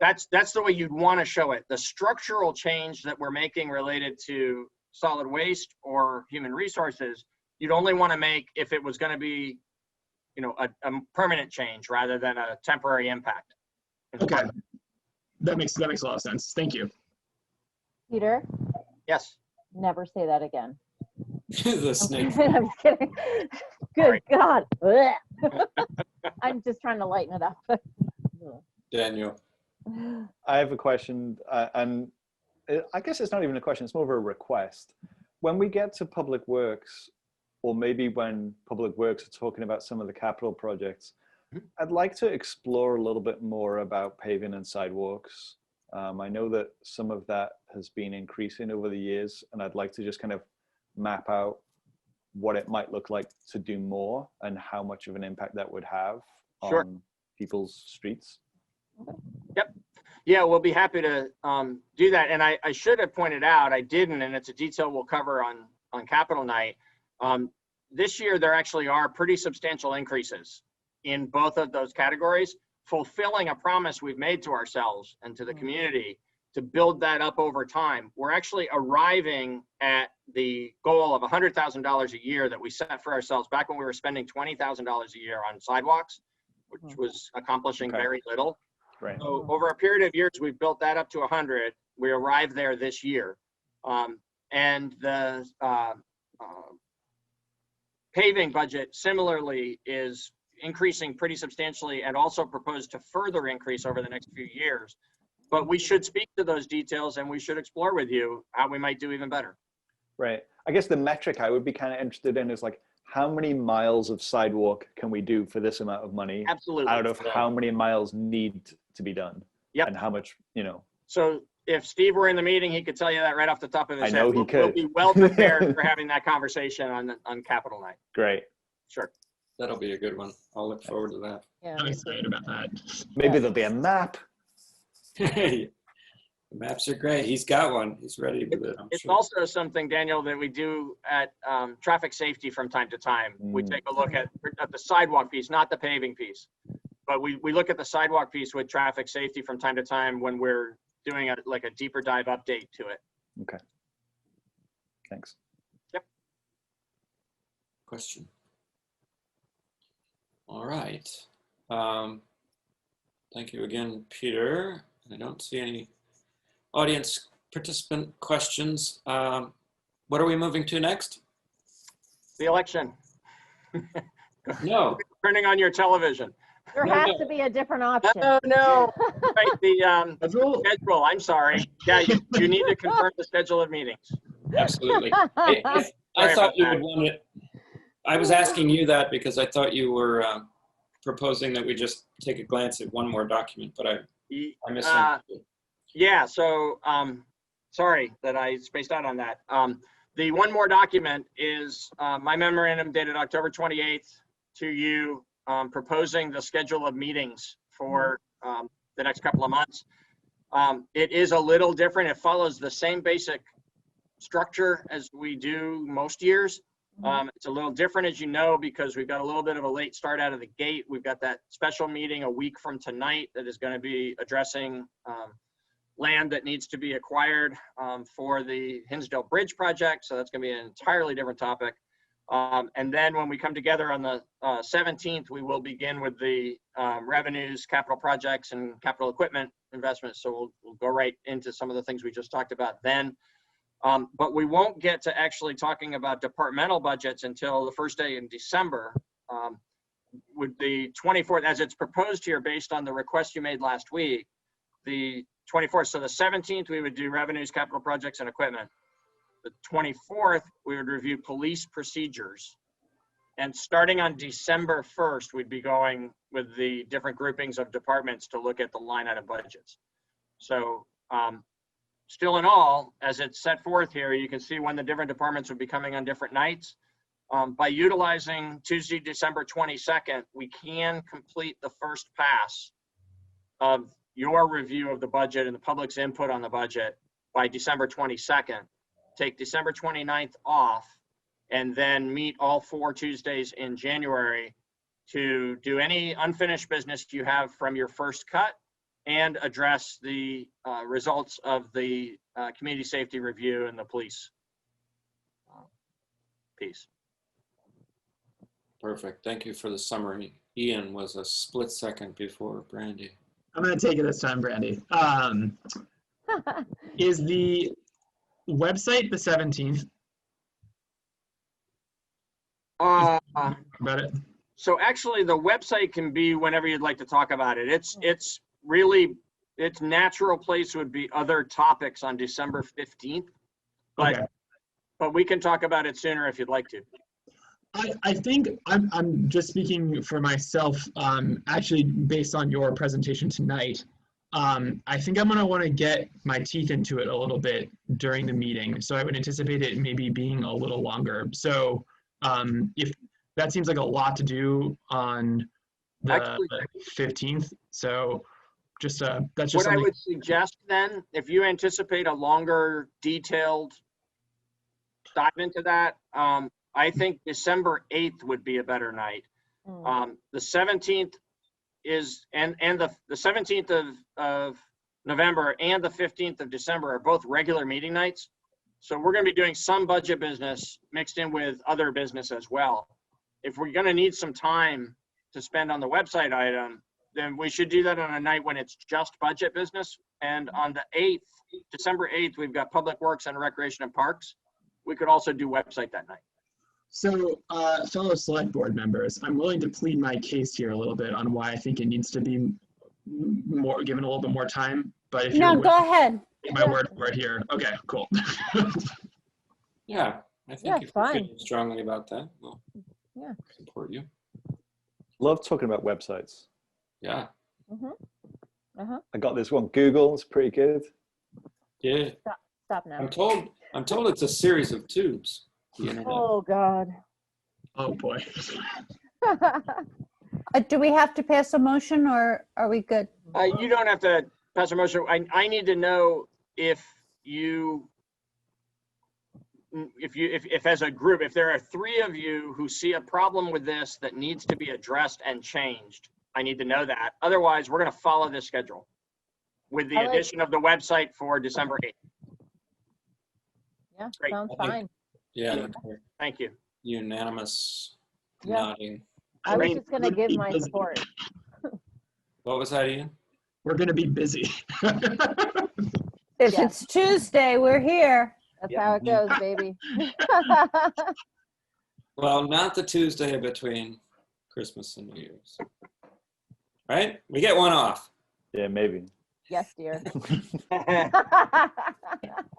S2: That's the way you'd want to show it. The structural change that we're making related to solid waste or human resources, you'd only want to make if it was going to be, you know, a permanent change rather than a temporary impact.
S3: Okay, that makes a lot of sense. Thank you.
S5: Peter,
S2: Yes.
S5: never say that again.
S1: The snake.
S5: I'm kidding. Good
S2: Sorry.
S5: God. Ugh. I'm just trying to lighten it up.
S1: Daniel.
S4: I have a question, and I guess it's not even a question, it's more of a request. When we get to Public Works, or maybe when Public Works are talking about some of the capital projects, I'd like to explore a little bit more about paving and sidewalks. I know that some of that has been increasing over the years, and I'd like to just kind of map out what it might look like to do more and how much of an impact that would have
S2: Sure.
S4: on people's streets.
S2: Yep. Yeah, we'll be happy to do that. And I should have pointed out, I didn't, and it's a detail we'll cover on Capitol Night. This year, there actually are pretty substantial increases in both of those categories, fulfilling a promise we've made to ourselves and to the community to build that up over time. We're actually arriving at the goal of $100,000 a year that we set for ourselves back when we were spending $20,000 a year on sidewalks, which was accomplishing very little.
S4: Right.
S2: So over a period of years, we've built that up to 100. We arrived there this year. And the paving budget similarly is increasing pretty substantially and also proposed to further increase over the next few years. But we should speak to those details and we should explore with you how we might do even better.
S4: Right. I guess the metric I would be kind of interested in is like, how many miles of sidewalk can we do for this amount of money?
S2: Absolutely.
S4: Out of how many miles need to be done?
S2: Yep.
S4: And how much, you know?
S2: So if Steve were in the meeting, he could tell you that right off the top of his head.
S4: I know he could.
S2: We'll be well prepared for having that conversation on Capitol Night.
S4: Great.
S2: Sure.
S1: That'll be a good one. I'll look forward to that.
S5: Yeah,
S3: I'm
S5: me
S3: excited
S5: too.
S3: about that.
S4: Maybe there'll be a map.
S1: The maps are great. He's got one. He's ready with it. I'm
S2: It's
S1: sure.
S2: also something, Daniel, that we do at traffic safety from time to time. We take a look at the sidewalk piece, not the paving piece. But we look at the sidewalk piece with traffic safety from time to time when we're doing a deeper dive update to it.
S4: Okay. Thanks.
S1: Question. All right. Thank you again, Peter. I don't see any audience participant questions. What are we moving to next?
S2: The election.
S1: No.
S2: Turning on your television.
S5: There has to be a different option.
S2: Oh, no. Right, the schedule. I'm sorry. Yeah, you need to confirm the schedule of meetings.
S1: Absolutely. I
S2: Sorry
S1: thought
S2: about
S1: you
S2: that.
S1: would want it. I was asking you that because I thought you were proposing that we just take a glance at one more document, but I misunderstood.
S2: Yeah, so sorry that I spaced out on that. The one more document is my memorandum dated October 28th to you, proposing the schedule of meetings for the next couple of months. It is a little different. It follows the same basic structure as we do most years. It's a little different, as you know, because we've got a little bit of a late start out of the gate. We've got that special meeting a week from tonight that is going to be addressing land that needs to be acquired for the Hinsdale Bridge project. So that's going to be an entirely different topic. And then when we come together on the 17th, we will begin with the revenues, capital projects, and capital equipment investments. So we'll go right into some of the things we just talked about then. But we won't get to actually talking about departmental budgets until the first day in December. With the 24th, as it's proposed here based on the request you made last week, the 24th, so the 17th, we would do revenues, capital projects, and equipment. The 24th, we would review police procedures. And starting on December 1st, we'd be going with the different groupings of departments to look at the line item budgets. So still in all, as it's set forth here, you can see when the different departments would be coming on different nights. By utilizing Tuesday, December 22nd, we can complete the first pass of your review of the budget and the public's input on the budget by December 22nd. Take December 29th off, and then meet all 4 Tuesdays in January to do any unfinished business you have from your first cut and address the results of the community safety review and the police piece.
S1: Perfect. Thank you for the summary. Ian was a split second before Brandy.
S3: I'm going to take it this time, Brandy. Is the website the 17th? About it?
S2: So actually, the website can be whenever you'd like to talk about it. It's really, its natural place would be other topics on December 15th. But,
S3: Okay.
S2: but we can talk about it sooner if you'd like to.
S3: I think I'm just speaking for myself, actually based on your presentation tonight. I think I'm gonna wanna get my teeth into it a little bit during the meeting. So I would anticipate it maybe being a little longer. So if that seems like a lot to do on the
S2: Actually,
S3: 15th. So Just that's just
S2: What I
S3: something.
S2: would suggest then, if you anticipate a longer, detailed dive into that, I think December 8th would be a better night. The 17th is, and the 17th of November and the 15th of December are both regular meeting nights. So we're going to be doing some budget business mixed in with other business as well. If we're going to need some time to spend on the website item, then we should do that on a night when it's just budget business. And on the 8th, December 8th, we've got Public Works and Recreation and Parks. We could also do website that night.
S3: So, fellow select board members, I'm willing to plead my case here a little bit on why I think it needs to be more given a little bit more time. But if
S6: No,
S3: you're
S6: go ahead.
S3: take my word for it here. Okay, cool.
S1: Yeah, I think
S5: Yeah,
S1: if you're
S5: fine.
S1: feeling strongly about that, we'll
S5: Yeah.
S1: support you.
S4: Love talking about websites.
S1: Yeah.
S4: I got this one. Google is pretty good.
S1: Yeah.
S5: Stop now.
S1: I'm told it's a series of tubes. The internet.
S5: Oh, God.
S3: Oh boy.
S6: Do we have to pass a motion or are we good?
S2: You don't have to pass a motion. I need to know if as a group, if there are 3 of you who see a problem with this that needs to be addressed and changed, I need to know that. Otherwise, we're going to follow this schedule with the
S5: I like-
S2: addition of the website for December 8th.
S5: Yeah,
S2: Great.
S5: sounds
S1: I think-
S5: fine.
S1: Yeah.
S2: Thank you.
S1: Unanimous
S5: Yeah.
S1: nodding.
S5: I was
S2: Great.
S5: just gonna give my support.
S1: What was that, Ian?
S3: We're gonna be busy.
S6: If
S5: Yeah.
S6: it's Tuesday, we're here.
S5: That's
S2: Yeah.
S5: how it goes, baby.
S1: Well, not the Tuesday between Christmas and New Year's. Right? We get one off.
S4: Yeah, maybe.
S5: Yes, dear.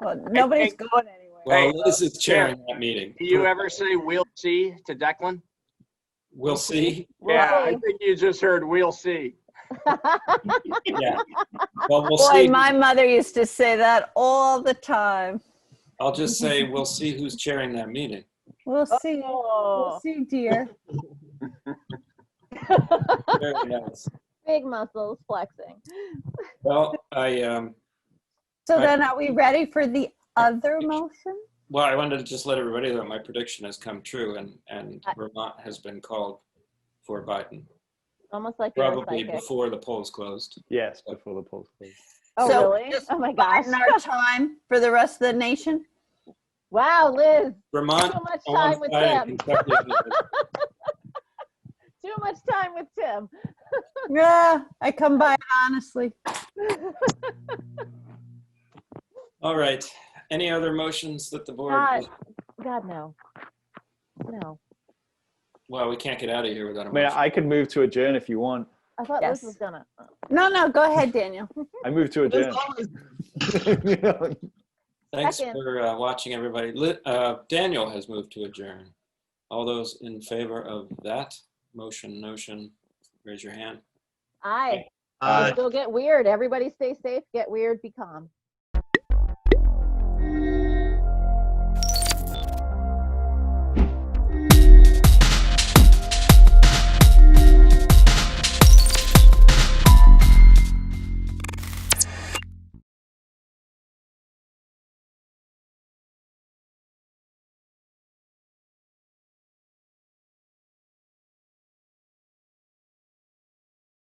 S6: Well, nobody's going anywhere.
S1: Well,
S2: Hey,
S1: Liz is chairing that meeting.
S2: Do you ever say "we'll see" to Declan?
S1: We'll see.
S5: We'll
S2: Yeah, I
S5: see.
S2: think you just heard "we'll see."
S1: Yeah. Well, we'll
S6: Boy,
S1: see.
S6: my mother used to say that all the time.
S1: I'll just say we'll see who's chairing that meeting.
S6: We'll see.
S5: Oh.
S6: We'll see, dear.
S1: Very nice.
S5: Big muscles flexing.
S1: Well,
S6: So
S1: Right.
S6: then are we ready for the other motion?
S1: I wanted to just let everybody know that my prediction has come true, and Vermont has been called for Biden,
S5: Almost like you're a
S1: probably
S5: psychic.
S1: before the polls closed.
S4: Yes, before the polls close.
S5: Oh,
S6: So
S5: really?
S6: just
S5: Oh, my gosh.
S6: In our time for the rest of the nation?
S5: Wow, Liz.
S1: Vermont
S5: Too much
S1: on one
S5: time with
S1: side and
S5: Tim.
S1: Kentucky on the other.
S5: Too much time with Tim.
S6: Yeah, I come by it honestly.
S1: All right. Any other motions that the board?
S5: God, no. No.
S1: Well, we can't get out of here without a
S4: I mean,
S1: motion.
S4: I could move to adjourn if you want.
S5: I thought
S6: Yes.
S5: Liz was gonna.
S6: No, go ahead, Daniel.
S4: I move to adjourn. You know,
S1: Thanks
S5: Second.
S1: for watching, everybody. Daniel has moved to adjourn. All those in favor of that motion, raise your hand.
S5: Aye.
S3: Uh,
S5: Go get weird. Everybody stay safe. Get weird. Be calm.